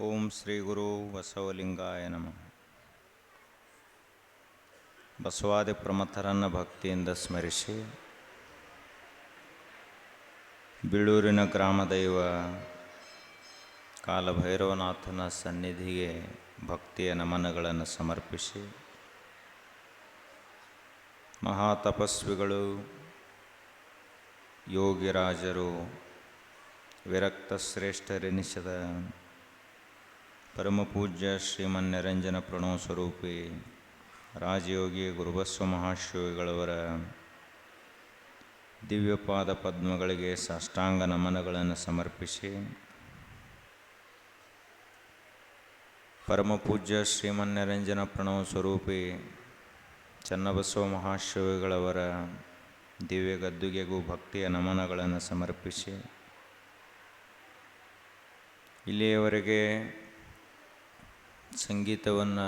ಓಂ ಶ್ರೀ ಗುರು ಬಸವಲಿಂಗಾಯ ನಮಃ. ಬಸವಾದಿ ಪ್ರಮಥರನ್ನು ಭಕ್ತಿಯಿಂದ ಸ್ಮರಿಸಿ ಬೀಳೂರಿನ ಗ್ರಾಮದೈವ ಕಾಲಭೈರವನಾಥನ ಸನ್ನಿಧಿಗೆ ಭಕ್ತಿಯ ನಮನಗಳನ್ನು ಸಮರ್ಪಿಸಿ, ಮಹಾತಪಸ್ವಿಗಳು, ಯೋಗಿರಾಜರು, ವಿರಕ್ತ ಶ್ರೇಷ್ಠರೆನಿಸಿದ ಪರಮಪೂಜ್ಯ ಶ್ರೀಮನ್ನಿರಂಜನ ಪ್ರಣವ ಸ್ವರೂಪಿ ರಾಜಯೋಗಿ ಗುರುಬಸವ ಮಹಾಶಿವಗಳವರ ದಿವ್ಯಪಾದ ಪದ್ಮಗಳಿಗೆ ಸಾಷ್ಟಾಂಗ ನಮನಗಳನ್ನು ಸಮರ್ಪಿಸಿ, ಪರಮಪೂಜ್ಯ ಶ್ರೀಮನ್ನಿರಂಜನ ಪ್ರಣವ ಸ್ವರೂಪಿ ಚನ್ನಬಸವ ಮಹಾಶಿವಗಳವರ ದಿವ್ಯ ಗದ್ದುಗೆಗೂ ಭಕ್ತಿಯ ನಮನಗಳನ್ನು ಸಮರ್ಪಿಸಿ, ಇಲ್ಲಿಯವರೆಗೆ ಸಂಗೀತವನ್ನು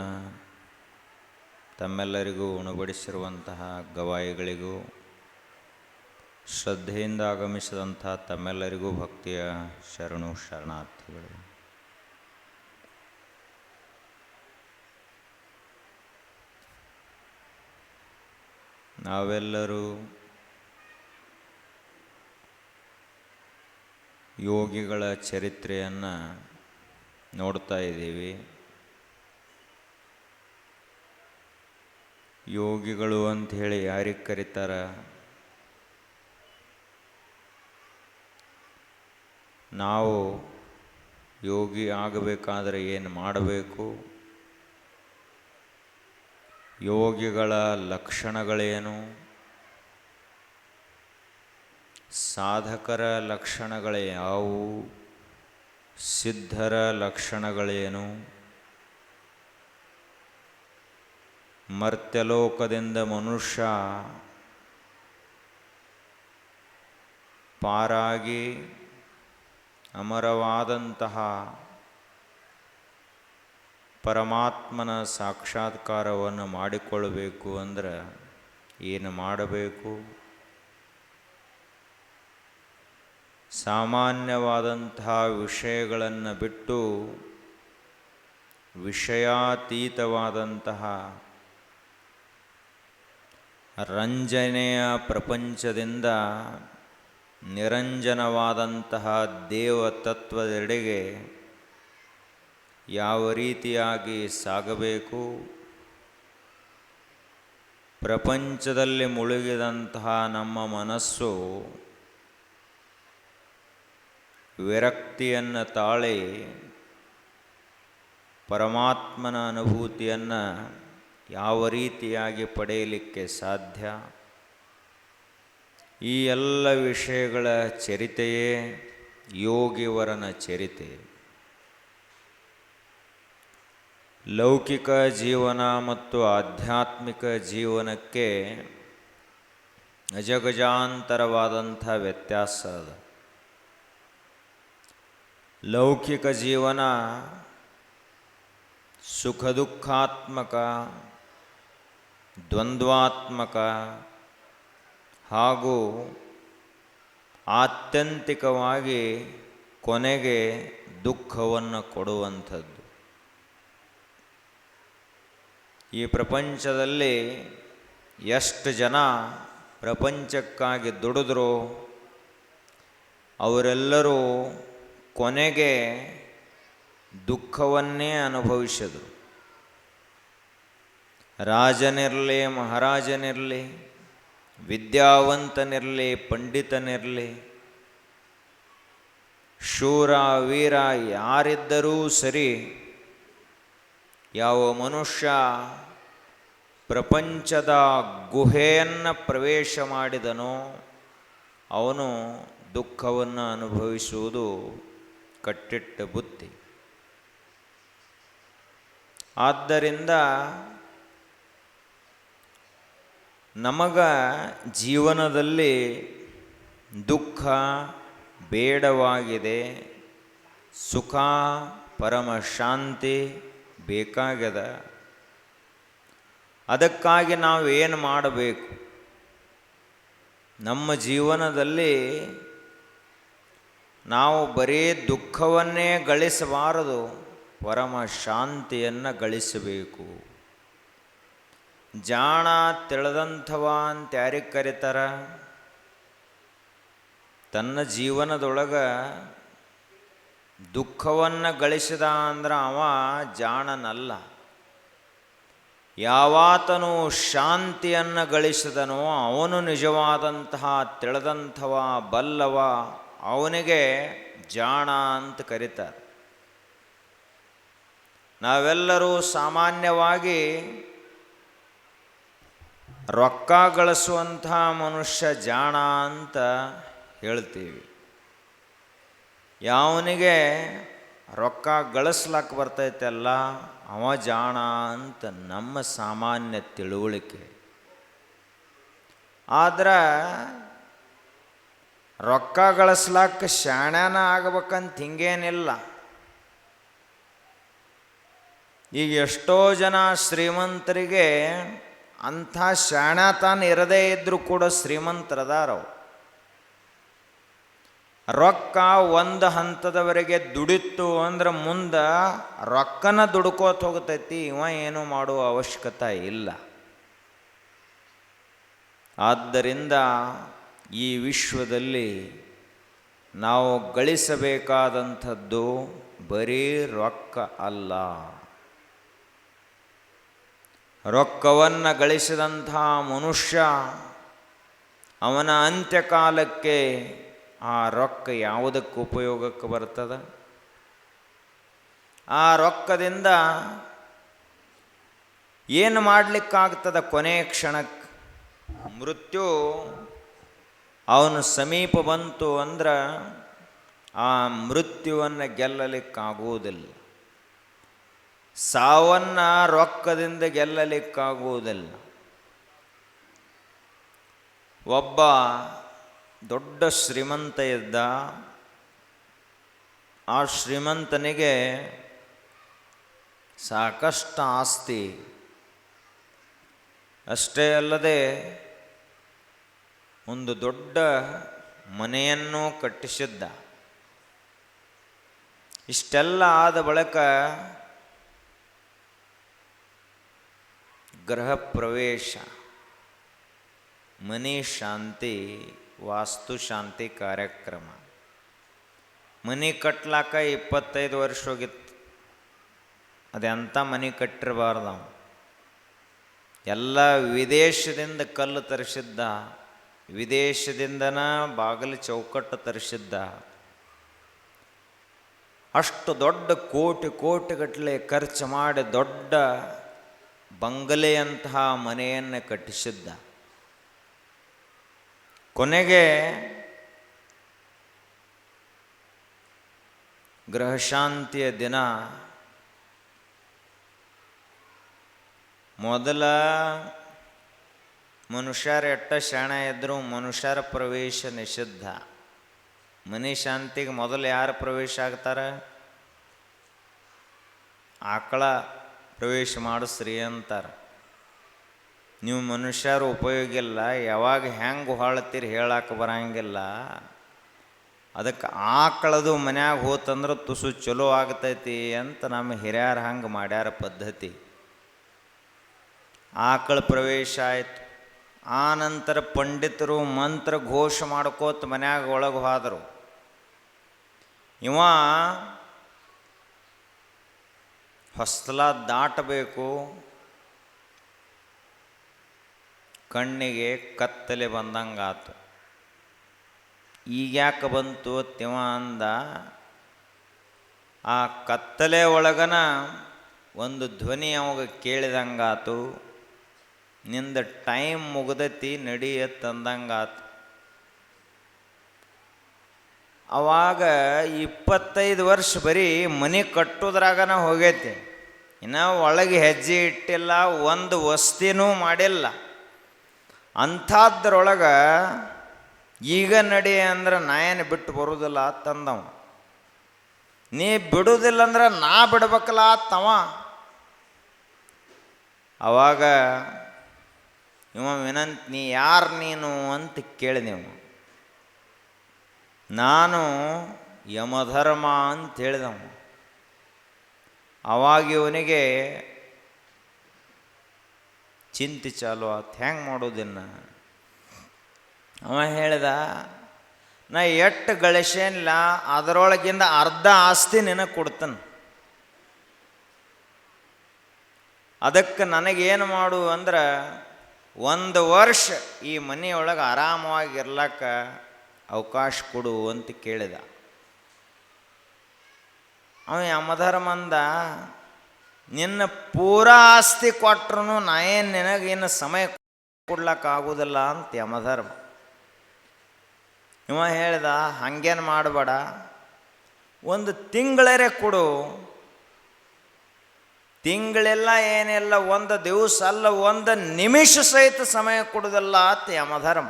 ತಮ್ಮೆಲ್ಲರಿಗೂ ಉಣಬಡಿಸಿರುವಂತಹ ಗವಾಯಿಗಳಿಗೂ, ಶ್ರದ್ಧೆಯಿಂದ ಆಗಮಿಸಿದಂಥ ತಮ್ಮೆಲ್ಲರಿಗೂ ಭಕ್ತಿಯ ಶರಣು ಶರಣಾರ್ಥಿಗಳು. ನಾವೆಲ್ಲರೂ ಯೋಗಿಗಳ ಚರಿತ್ರೆಯನ್ನು ನೋಡ್ತಾ ಇದ್ದೀವಿ. ಯೋಗಿಗಳು ಅಂಥೇಳಿ ಯಾರಿಗೆ ಕರೀತಾರ? ನಾವು ಯೋಗಿ ಆಗಬೇಕಾದ್ರೆ ಏನು ಮಾಡಬೇಕು, ಯೋಗಿಗಳ ಲಕ್ಷಣಗಳೇನು, ಸಾಧಕರ ಲಕ್ಷಣಗಳು ಯಾವುವು, ಸಿದ್ಧರ ಲಕ್ಷಣಗಳೇನು, ಮರ್ತ್ಯಲೋಕದಿಂದ ಮನುಷ್ಯ ಪಾರಾಗಿ ಅಮರವಾದಂತಹ ಪರಮಾತ್ಮನ ಸಾಕ್ಷಾತ್ಕಾರವನ್ನು ಮಾಡಿಕೊಳ್ಳಬೇಕು ಅಂದರೆ ಏನು ಮಾಡಬೇಕು, ಸಾಮಾನ್ಯವಾದಂತಹ ವಿಷಯಗಳನ್ನು ಬಿಟ್ಟು ವಿಷಯಾತೀತವಾದಂತಹ ರಂಜನೆಯ ಪ್ರಪಂಚದಿಂದ ನಿರಂಜನವಾದಂತಹ ದೇವತತ್ವದೆಡೆಗೆ ಯಾವ ರೀತಿಯಾಗಿ ಸಾಗಬೇಕು, ಪ್ರಪಂಚದಲ್ಲಿ ಮುಳುಗಿದಂತಹ ನಮ್ಮ ಮನಸ್ಸು ವಿರಕ್ತಿಯನ್ನು ತಾಳಿ ಪರಮಾತ್ಮನ ಅನುಭೂತಿಯನ್ನು ಯಾವ ರೀತಿಯಾಗಿ ಪಡೆಯಲಿಕ್ಕೆ ಸಾಧ್ಯ, ಈ ಎಲ್ಲ ವಿಷಯಗಳ ಚರಿತೆಯೇ ಯೋಗಿವರನ ಚರಿತೆ. ಲೌಕಿಕ ಜೀವನ ಮತ್ತು ಆಧ್ಯಾತ್ಮಿಕ ಜೀವನಕ್ಕೆ ಅಜಗಜಾಂತರವಾದಂಥ ವ್ಯತ್ಯಾಸ ಅದ. ಲೌಕಿಕ ಜೀವನ ಸುಖ ದುಃಖಾತ್ಮಕ, ದ್ವಂದ್ವಾತ್ಮಕ ಹಾಗೂ ಆತ್ಯಂತಿಕವಾಗಿ ಕೊನೆಗೆ ದುಃಖವನ್ನು ಕೊಡುವಂಥದ್ದು. ಈ ಪ್ರಪಂಚದಲ್ಲಿ ಎಷ್ಟು ಜನ ಪ್ರಪಂಚಕ್ಕಾಗಿ ದುಡಿದ್ರೋ ಅವರೆಲ್ಲರೂ ಕೊನೆಗೆ ದುಃಖವನ್ನೇ ಅನುಭವಿಸಿದರು. ರಾಜನಿರಲಿ, ಮಹಾರಾಜನಿರಲಿ, ವಿದ್ಯಾವಂತನಿರಲಿ, ಪಂಡಿತನಿರಲಿ, ಶೂರ ವೀರ ಯಾರಿದ್ದರೂ ಸರಿ, ಯಾವ ಮನುಷ್ಯ ಪ್ರಪಂಚದ ಗುಹೆಯನ್ನು ಪ್ರವೇಶ ಮಾಡಿದನೋ ಅವನು ದುಃಖವನ್ನು ಅನುಭವಿಸುವುದು ಕಟ್ಟಿಟ್ಟ ಬುತ್ತಿ. ಆದ್ದರಿಂದ ನಮಗ ಜೀವನದಲ್ಲಿ ದುಃಖ ಬೇಡವಾಗಿದೆ, ಸುಖ ಪರಮ ಶಾಂತಿ ಬೇಕಾಗ್ಯದ. ಅದಕ್ಕಾಗಿ ನಾವು ಏನು ಮಾಡಬೇಕು? ನಮ್ಮ ಜೀವನದಲ್ಲಿ ನಾವು ಬರೀ ದುಃಖವನ್ನೇ ಗಳಿಸಬಾರದು, ಪರಮ ಶಾಂತಿಯನ್ನು ಗಳಿಸಬೇಕು. ಜಾಣ ತಿಳಿದಂಥವ ಅಂತ ಯಾರಿಗೆ ಕರೀತಾರ? ತನ್ನ ಜೀವನದೊಳಗೆ ದುಃಖವನ್ನು ಗಳಿಸಿದ ಅಂದ್ರೆ ಅವ ಜಾಣನಲ್ಲ. ಯಾವಾತನು ಶಾಂತಿಯನ್ನು ಗಳಿಸಿದನೋ ಅವನು ನಿಜವಾದಂತಹ ತಿಳಿದಂಥವ, ಬಲ್ಲವ, ಅವನಿಗೆ ಜಾಣ ಅಂತ ಕರೀತಾರೆ. ನಾವೆಲ್ಲರೂ ಸಾಮಾನ್ಯವಾಗಿ ರೊಕ್ಕ ಗಳಿಸುವಂಥ ಮನುಷ್ಯ ಜಾಣ ಅಂತ ಹೇಳ್ತೀವಿ. ಯಾವನಿಗೆ ರೊಕ್ಕ ಗಳಿಸ್ಲಕ್ಕೆ ಬರ್ತೈತಲ್ಲ ಅವ ಜಾಣ ಅಂತ ನಮ್ಮ ಸಾಮಾನ್ಯ ತಿಳುವಳಿಕೆ. ಆದ್ರೆ ರೊಕ್ಕ ಗಳಿಸ್ಲಕ್ಕೆ ಶಾಣ್ಯಾನ ಆಗ್ಬೇಕಂತ ಹಿಂಗೇನಿಲ್ಲ. ಈಗ ಎಷ್ಟೋ ಜನ ಶ್ರೀಮಂತರಿಗೆ ಅಂಥ ಶಾಣ್ಯಾತನ ಇರದೇ ಇದ್ದರೂ ಕೂಡ ಶ್ರೀಮಂತರದಾರವು. ರೊಕ್ಕ ಒಂದು ಹಂತದವರೆಗೆ ದುಡಿತು ಅಂದ್ರೆ ಮುಂದೆ ರೊಕ್ಕನ ದುಡ್ಕೋತ ಹೋಗ್ತೈತಿ, ಇವ ಏನೂ ಮಾಡುವ ಅವಶ್ಯಕತೆ ಇಲ್ಲ. ಆದ್ದರಿಂದ ಈ ವಿಶ್ವದಲ್ಲಿ ನಾವು ಗಳಿಸಬೇಕಾದಂಥದ್ದು ಬರೀ ರೊಕ್ಕ ಅಲ್ಲ. ರೊಕ್ಕವನ್ನು ಗಳಿಸಿದಂಥ ಮನುಷ್ಯ ಅವನ ಅಂತ್ಯಕಾಲಕ್ಕೆ ಆ ರೊಕ್ಕ ಯಾವುದಕ್ಕೆ ಉಪಯೋಗಕ್ಕೆ ಬರ್ತದೆ? ಆ ರೊಕ್ಕದಿಂದ ಏನು ಮಾಡಲಿಕ್ಕಾಗ್ತದೆ? ಕೊನೆಯ ಕ್ಷಣಕ್ಕೆ ಮೃತ್ಯು ಅವನು ಸಮೀಪ ಬಂತು ಅಂದ್ರೆ ಆ ಮೃತ್ಯುವನ್ನು ಗೆಲ್ಲಲಿಕ್ಕಾಗುವುದಿಲ್ಲ. ಸಾವನ್ನು ರೊಕ್ಕದಿಂದ ಗೆಲ್ಲಲಿಕ್ಕಾಗುವುದಿಲ್ಲ. ಒಬ್ಬ ದೊಡ್ಡ ಶ್ರೀಮಂತ ಇದ್ದ. ಆ ಶ್ರೀಮಂತನಿಗೆ ಸಾಕಷ್ಟು ಆಸ್ತಿ. ಅಷ್ಟೇ ಅಲ್ಲದೆ ಒಂದು ದೊಡ್ಡ ಮನೆಯನ್ನು ಕಟ್ಟಿಸಿದ್ದ. ಇಷ್ಟೆಲ್ಲ ಆದ ಬಳಿಕ ಗೃಹ ಪ್ರವೇಶ, ಮನೆ ಶಾಂತಿ, ವಾಸ್ತು ಶಾಂತಿ ಕಾರ್ಯಕ್ರಮ. ಮನೆ ಕಟ್ಲಾಕ 25 ವರ್ಷ ಹೋಗಿತ್ತು. ಅದೆಂಥ ಮನೆ ಕಟ್ಟಿರಬಾರ್ದು. ಎಲ್ಲ ವಿದೇಶದಿಂದ ಕಲ್ಲು ತರಿಸಿದ್ದ, ವಿದೇಶದಿಂದನ ಬಾಗಿಲು ಚೌಕಟ್ಟು ತರಿಸಿದ್ದ. ಅಷ್ಟು ದೊಡ್ಡ ಕೋಟಿಗಟ್ಟಲೆ ಖರ್ಚು ಮಾಡಿ ದೊಡ್ಡ ಬಂಗಲೆಯಂತಹ ಮನೆಯನ್ನು ಕಟ್ಟಿಸಿದ್ದ. ಕೊನೆಗೆ ಗೃಹಶಾಂತಿಯ ದಿನ ಮೊದಲ ಮನುಷ್ಯರ ಎಟ್ಟ ಶಾಣ ಇದ್ದರೂ ಮನುಷ್ಯರ ಪ್ರವೇಶ ನಿಷಿದ್ಧ. ಮನೆ ಶಾಂತಿಗೆ ಮೊದಲು ಯಾರು ಪ್ರವೇಶ ಆಗ್ತಾರೆ? ಆಕಳ ಪ್ರವೇಶ ಮಾಡಿಸ್ರಿ ಅಂತಾರೆ. ನೀವು ಮನುಷ್ಯರು ಉಪಯೋಗ ಇಲ್ಲ, ಯಾವಾಗ ಹೆಂಗೆ ಹೊಳ್ತೀರಿ ಹೇಳಕ್ಕೆ ಬರಂಗಿಲ್ಲ. ಅದಕ್ಕೆ ಆಕಳದು ಮನ್ಯಾಗ ಹೋತಂದ್ರೆ ತುಸು ಚಲೋ ಆಗ್ತೈತಿ ಅಂತ ನಮ್ಮ ಹಿರಿಯರು ಹಂಗೆ ಮಾಡ್ಯಾರ ಪದ್ಧತಿ. ಆಕಳ ಪ್ರವೇಶ ಆಯಿತು. ಆ ನಂತರ ಪಂಡಿತರು ಮಂತ್ರ ಘೋಷ ಮಾಡ್ಕೋತ ಮನ್ಯಾಗ ಒಳಗೆ ಹೋದರು. ಇವ ಹೊಸ್ಲ ದಾಟಬೇಕು. ಕಣ್ಣಿಗೆ ಕತ್ತಲೆ ಬಂದಂಗಾತು. ಈಗ್ಯಾಕೆ ಬಂತು ತಿವ ಅಂದ. ಆ ಕತ್ತಲೆ ಒಳಗನ ಒಂದು ಧ್ವನಿ ಅವಾಗ ಕೇಳಿದಂಗಾತು. ನಿಂದ ಟೈಮ್ ಮುಗ್ದತಿ, ನಡಿಯತ್ತಂದಂಗಾತು. ಅವಾಗ 25 ವರ್ಷ ಬರೀ ಮನೆ ಕಟ್ಟೋದ್ರಾಗನ ಹೋಗೈತಿ. ಇನ್ನು ಒಳಗೆ ಹೆಜ್ಜೆ ಇಟ್ಟಿಲ್ಲ, ಒಂದು ವಸ್ತಿನೂ ಮಾಡಿಲ್ಲ. ಅಂಥದ್ರೊಳಗೆ ಈಗ ನಡಿ ಅಂದ್ರೆ ನಾ ಏನು ಬಿಟ್ಟು ಬರೋದಿಲ್ಲ ತಂದವ. ನೀ ಬಿಡುವುದಿಲ್ಲ ಅಂದ್ರೆ ನಾ ಬಿಡ್ಬೇಕಲ್ಲ ತವ. ಅವಾಗ ಇವ ವಿನಂತಿ, ನೀ ಯಾರು ನೀನು ಅಂತ ಕೇಳಿದೆವು. ನಾನು ಯಮಧರ್ಮ ಅಂತ ಹೇಳಿದವ. ಅವಾಗ ಇವನಿಗೆ ಚಿಂತೆ ಚಾಲು ಆತು, ಹೆಂಗೆ ಮಾಡೋದಿನ್ನ. ಅವ ಹೇಳ್ದ, ನಾ ಎಷ್ಟು ಗಳಿಸೇನಿಲ್ಲ ಅದರೊಳಗಿಂದ ಅರ್ಧ ಆಸ್ತಿ ನಿನಗೆ ಕೊಡ್ತಾನೆ, ಅದಕ್ಕೆ ನನಗೇನು ಮಾಡು ಅಂದ್ರೆ 1 ವರ್ಷ ಈ ಮನೆಯೊಳಗೆ ಆರಾಮವಾಗಿರ್ಲಕ್ಕ ಅವಕಾಶ ಕೊಡು ಅಂತ ಕೇಳಿದ. ಅವ ಯಮಧರ್ಮಂದ, ನಿನ್ನ ಪೂರಾ ಆಸ್ತಿ ಕೊಟ್ರು ನಾ ಏನು ನಿನಗೇನು ಸಮಯ ಕೊಡ್ಲಕ್ಕಾಗೋದಿಲ್ಲ ಅಂತ ಯಮಧರ್ಮ. ಇವ ಹೇಳ್ದ, ಹಂಗೇನು ಮಾಡಬೇಡ, 1 ತಿಂಗಳೇ ಕೊಡು. ತಿಂಗಳೆಲ್ಲ ಏನಿಲ್ಲ, 1 ದಿವಸ ಅಲ್ಲ, 1 ನಿಮಿಷ ಸಹಿತ ಸಮಯ ಕೊಡುವುದಿಲ್ಲ ಅಂತ ಯಮಧರ್ಮ.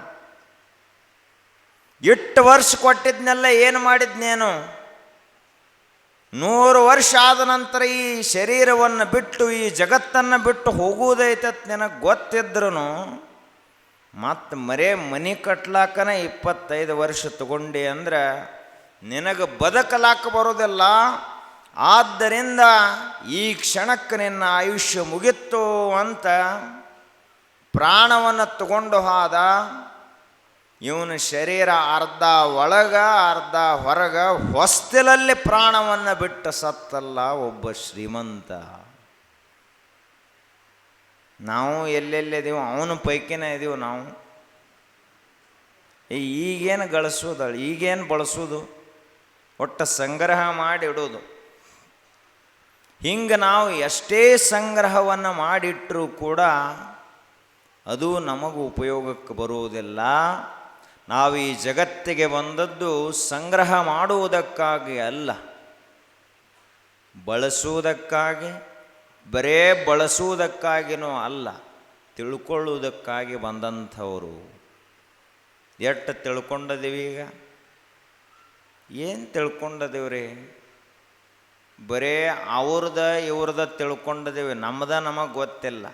8 ವರ್ಷ ಕೊಟ್ಟಿದ್ನೆಲ್ಲ ಏನು ಮಾಡಿದ್ನೇನು? 100 ವರ್ಷ ಆದ ನಂತರ ಈ ಶರೀರವನ್ನು ಬಿಟ್ಟು, ಈ ಜಗತ್ತನ್ನು ಬಿಟ್ಟು ಹೋಗುವುದೈತತ್ ನಿನಗೆ ಗೊತ್ತಿದ್ರು ಮತ್ತು ಮನೆ ಕಟ್ಲಾಕನ 25 ವರ್ಷ ತಗೊಂಡೆ ಅಂದ್ರೆ ನಿನಗೆ ಬದುಕಲಾಕ ಬರೋದಿಲ್ಲ. ಆದ್ದರಿಂದ ಈ ಕ್ಷಣಕ್ಕೆ ನಿನ್ನ ಆಯುಷ್ಯ ಮುಗಿತ್ತು ಅಂತ ಪ್ರಾಣವನ್ನು ತಗೊಂಡು ಹೋದ. ಇವನ ಶರೀರ ಅರ್ಧ ಒಳಗ ಅರ್ಧ ಹೊರಗ ಹೊಸ್ತಿಲಲ್ಲಿ ಪ್ರಾಣವನ್ನು ಬಿಟ್ಟು ಸತ್ತಲ್ಲ ಒಬ್ಬ ಶ್ರೀಮಂತ. ನಾವು ಎಲ್ಲೆಲ್ಲಿದ್ದೀವಿ ಅವನ ಪೈಕಿನೇ ಇದ್ದೀವಿ ನಾವು. ಈಗೇನು ಗಳಿಸೋದು, ಈಗೇನು ಬಳಸೋದು, ಒಟ್ಟು ಸಂಗ್ರಹ ಮಾಡಿ ಇಡೋದು. ಹಿಂಗೆ ನಾವು ಎಷ್ಟೇ ಸಂಗ್ರಹವನ್ನು ಮಾಡಿಟ್ಟರೂ ಕೂಡ ಅದು ನಮಗೂ ಉಪಯೋಗಕ್ಕೆ ಬರುವುದಿಲ್ಲ. ನಾವು ಈ ಜಗತ್ತಿಗೆ ಬಂದದ್ದು ಸಂಗ್ರಹ ಮಾಡುವುದಕ್ಕಾಗಿ ಅಲ್ಲ, ಬಳಸುವುದಕ್ಕಾಗಿ, ಬರೇ ಬಳಸುವುದಕ್ಕಾಗಿನೂ ಅಲ್ಲ, ತಿಳ್ಕೊಳ್ಳುವುದಕ್ಕಾಗಿ ಬಂದಂಥವರು. ಎಷ್ಟು ತಿಳ್ಕೊಂಡಿದ್ದೀವಿ ಈಗ? ಏನು ತಿಳ್ಕೊಂಡಿದ್ದೀವ್ರಿ? ಬರೇ ಅವ್ರದ ಇವ್ರದ ತಿಳ್ಕೊಂಡಿದ್ದೀವಿ, ನಮಗೆ ಗೊತ್ತಿಲ್ಲ.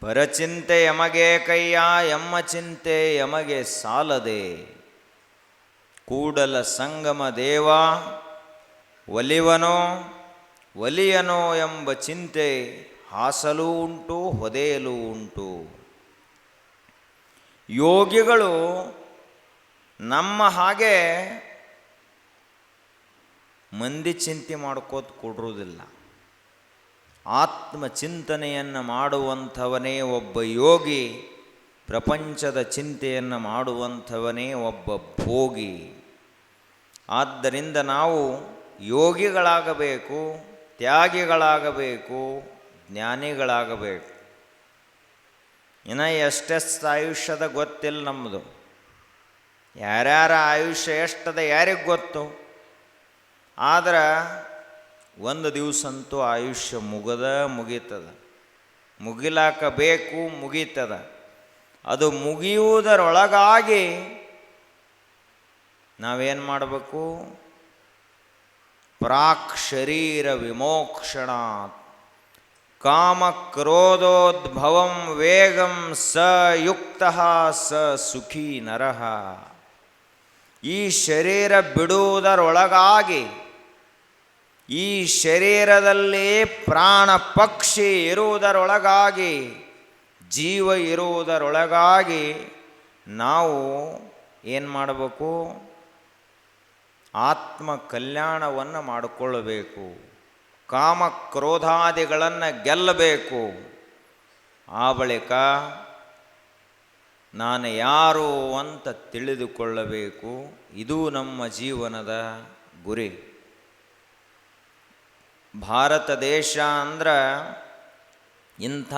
ಪರಚಿಂತೆ ಯಮಗೆ ಕೈಯ, ಎಮ್ಮ ಚಿಂತೆ ಯಮಗೆ ಸಾಲದೆ. ಕೂಡಲ ಸಂಗಮ ದೇವ ಒಲಿವನೋ ಒಲಿಯನೋ ಎಂಬ ಚಿಂತೆ ಹಾಸಲೂ ಉಂಟು, ಹೊದೆಯಲೂ ಉಂಟು. ಯೋಗಿಗಳು ನಮ್ಮ ಹಾಗೆ ಮಂದಿ ಚಿಂತೆ ಮಾಡ್ಕೋತ ಕೊಡುವುದಿಲ್ಲ. ಆತ್ಮಚಿಂತನೆಯನ್ನು ಮಾಡುವಂಥವನೇ ಒಬ್ಬ ಯೋಗಿ, ಪ್ರಪಂಚದ ಚಿಂತೆಯನ್ನು ಮಾಡುವಂಥವನೇ ಒಬ್ಬ ಭೋಗಿ. ಆದ್ದರಿಂದ ನಾವು ಯೋಗಿಗಳಾಗಬೇಕು, ತ್ಯಾಗಿಗಳಾಗಬೇಕು, ಜ್ಞಾನಿಗಳಾಗಬೇಕು. ಇನ್ನು ಎಷ್ಟೆಷ್ಟು ಆಯುಷ್ಯದ ಗೊತ್ತಿಲ್ಲ ನಮ್ಮದು. ಯಾರ್ಯಾರ ಆಯುಷ್ಯ ಎಷ್ಟದ ಯಾರಿಗೆ ಗೊತ್ತು. ಆದ್ರೆ 1 ದಿವಸ ಅಂತೂ ಆಯುಷ್ಯ ಮುಗೀತದ, ಮುಗಿಲಾಕ ಬೇಕು, ಮುಗೀತದ. ಅದು ಮುಗಿಯುವುದರೊಳಗಾಗಿ ನಾವೇನು ಮಾಡಬೇಕು? ಪ್ರಾಕ್ ಶರೀರ ವಿಮೋಕ್ಷಣಾತ್ ಕಾಮ ಕ್ರೋಧೋದ್ಭವಂ ವೇಗಂ ಸ ಯುಕ್ತಃ ಸ ಸುಖಿ ನರಃ. ಈ ಶರೀರ ಬಿಡುವುದರೊಳಗಾಗಿ, ಈ ಶರೀರದಲ್ಲಿ ಪ್ರಾಣ ಪಕ್ಷಿ ಇರುವುದರೊಳಗಾಗಿ, ಜೀವ ಇರುವುದರೊಳಗಾಗಿ ನಾವು ಏನು ಮಾಡಬೇಕು? ಆತ್ಮ ಕಲ್ಯಾಣವನ್ನು ಮಾಡಿಕೊಳ್ಳಬೇಕು, ಕಾಮ ಕ್ರೋಧಾದಿಗಳನ್ನು ಗೆಲ್ಲಬೇಕು. ಆ ಬಳಿಕ ನಾನು ಯಾರು ಅಂತ ತಿಳಿದುಕೊಳ್ಳಬೇಕು. ಇದು ನಮ್ಮ ಜೀವನದ ಗುರಿ. ಭಾರತ ದೇಶ ಅಂದ್ರೆ ಇಂಥ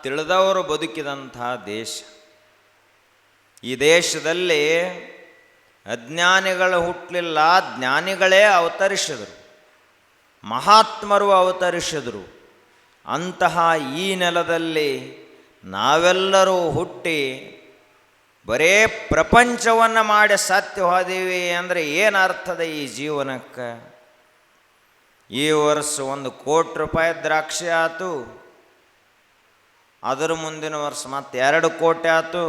ತಿಳಿದವರು ಬದುಕಿದಂಥ ದೇಶ. ಈ ದೇಶದಲ್ಲಿ ಅಜ್ಞಾನಿಗಳು ಹುಟ್ಟಲಿಲ್ಲ, ಜ್ಞಾನಿಗಳೇ ಅವತರಿಸಿದರು, ಮಹಾತ್ಮರು ಅವತರಿಸಿದರು. ಅಂತಹ ಈ ನೆಲದಲ್ಲಿ ನಾವೆಲ್ಲರೂ ಹುಟ್ಟಿ ಬರೇ ಪ್ರಪಂಚವನ್ನು ಮಾಡಿ ಸತ್ಯ ಹೋದೀವಿ ಅಂದರೆ ಏನು ಅರ್ಥದ ಈ ಜೀವನಕ್ಕೆ? ಈ ವರ್ಷ 1 ಕೋಟಿ ರೂಪಾಯಿ ದ್ರಾಕ್ಷಿ ಆಯಿತು, ಅದರ ಮುಂದಿನ ವರ್ಷ ಮತ್ತೆ 2 ಕೋಟಿ ಆಯಿತು.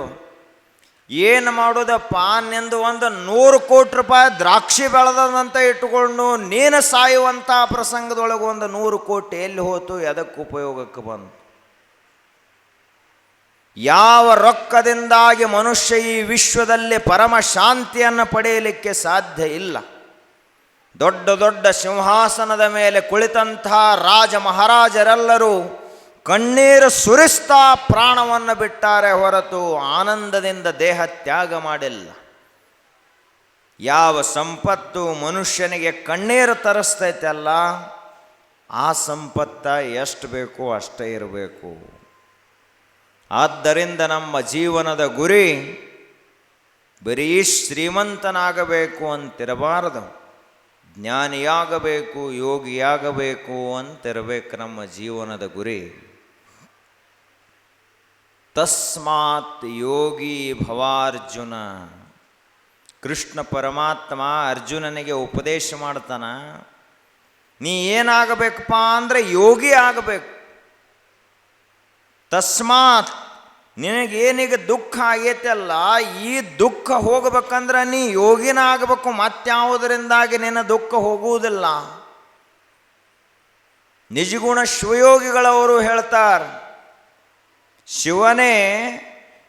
ಏನು ಮಾಡೋದಪ್ಪ, ನಿಂದು ಒಂದು 100 ಕೋಟಿ ರೂಪಾಯಿ ದ್ರಾಕ್ಷಿ ಬೆಳೆದಂತ ಇಟ್ಟುಕೊಂಡು ನೀನು ಸಾಯುವಂಥ ಪ್ರಸಂಗದೊಳಗೆ ಒಂದು 100 ಕೋಟಿ ಎಲ್ಲಿ ಹೋತು, ಎದಕ್ಕೆ ಉಪಯೋಗಕ್ಕೆ ಬಂತು? ಯಾವ ರೊಕ್ಕದಿಂದಾಗಿ ಮನುಷ್ಯ ಈ ವಿಶ್ವದಲ್ಲಿ ಪರಮ ಶಾಂತಿಯನ್ನು ಪಡೆಯಲಿಕ್ಕೆ ಸಾಧ್ಯ ಇಲ್ಲ. ದೊಡ್ಡ ದೊಡ್ಡ ಸಿಂಹಾಸನದ ಮೇಲೆ ಕುಳಿತಂಥ ರಾಜ ಮಹಾರಾಜರೆಲ್ಲರೂ ಕಣ್ಣೀರು ಸುರಿಸ್ತಾ ಪ್ರಾಣವನ್ನು ಬಿಟ್ಟಾರೆ ಹೊರತು ಆನಂದದಿಂದ ದೇಹ ತ್ಯಾಗ ಮಾಡಿಲ್ಲ. ಯಾವ ಸಂಪತ್ತು ಮನುಷ್ಯನಿಗೆ ಕಣ್ಣೀರು ತರಿಸ್ತೈತಲ್ಲ, ಆ ಸಂಪತ್ತ ಎಷ್ಟು ಬೇಕೋ ಅಷ್ಟೇ ಇರಬೇಕು. ಆದ್ದರಿಂದ ನಮ್ಮ ಜೀವನದ ಗುರಿ ಬರೀ ಶ್ರೀಮಂತನಾಗಬೇಕು ಅಂತಿರಬಾರದು, ಜ್ಞಾನಿಯಾಗಬೇಕು, ಯೋಗಿಯಾಗಬೇಕು ಅಂತಿರಬೇಕು ನಮ್ಮ ಜೀವನದ ಗುರಿ. ತಸ್ಮಾತ್ ಯೋಗಿ ಭವಾರ್ಜುನ. ಕೃಷ್ಣ ಪರಮಾತ್ಮ ಅರ್ಜುನನಿಗೆ ಉಪದೇಶ ಮಾಡ್ತಾನ, ನೀ ಏನಾಗಬೇಕಪ್ಪ ಅಂದರೆ ಯೋಗಿ ಆಗಬೇಕು. ತಸ್ಮಾತ್, ನಿನಗೇನೀಗ ದುಃಖ ಆಗೈತಲ್ಲ, ಈ ದುಃಖ ಹೋಗಬೇಕಂದ್ರೆ ನೀ ಯೋಗಿನ ಆಗಬೇಕು, ಮತ್ಯಾವುದರಿಂದಾಗಿ ನಿನ್ನ ದುಃಖ ಹೋಗುವುದಿಲ್ಲ. ನಿಜಗುಣ ಶಿವಯೋಗಿಗಳವರು ಹೇಳ್ತಾರೆ, ಶಿವನೇ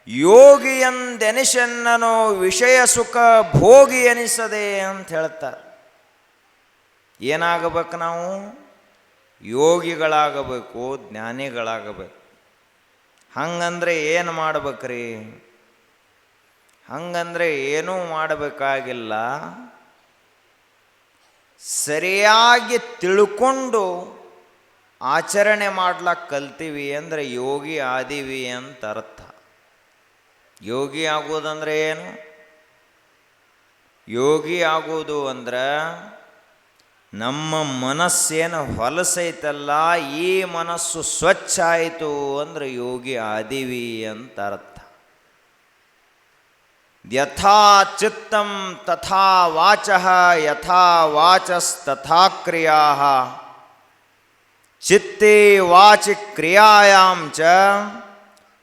ಯೋಗಿ ಎಂದೆನಿಸೆನ್ನನು ವಿಷಯ ಸುಖ ಭೋಗಿ ಎನಿಸದೆ ಅಂತ ಹೇಳ್ತಾರೆ. ಏನಾಗಬೇಕು ನಾವು? ಯೋಗಿಗಳಾಗಬೇಕು, ಜ್ಞಾನಿಗಳಾಗಬೇಕು. ಹಂಗಂದ್ರೆ ಏನು ಮಾಡ್ಬೇಕ್ರಿ? ಹಂಗಂದ್ರೆ ಏನೂ ಮಾಡಬೇಕಾಗಿಲ್ಲ. ಸರಿಯಾಗಿ ತಿಳ್ಕೊಂಡು ಆಚರಣೆ ಮಾಡ್ಲಕ್ಕೆ ಕಲ್ತೀವಿ ಅಂದರೆ ಯೋಗಿ ಆದೀವಿ ಅಂತ ಅರ್ಥ. ಯೋಗಿ ಆಗೋದಂದ್ರೆ ಏನು? ಯೋಗಿ ಆಗೋದು ಅಂದ್ರೆ ನಮ್ಮ ಮನಸ್ಸೇನು ಹೊಲಸೈತಲ್ಲ, ಈ ಮನಸ್ಸು ಸ್ವಚ್ಛ ಆಯಿತು ಅಂದ್ರೆ ಯೋಗಿ ಆದೀವಿ ಅಂತ ಅರ್ಥ. ಯಥಾ ಚಿತ್ತಂ ತಥಾ ವಾಚಃ, ಯಥಾ ವಾಚಸ್ತಥಾ ಕ್ರಿಯಾಃ, ಚಿತ್ತೇ ವಾಚಿ ಕ್ರಿಯಾಯಾಂ ಚ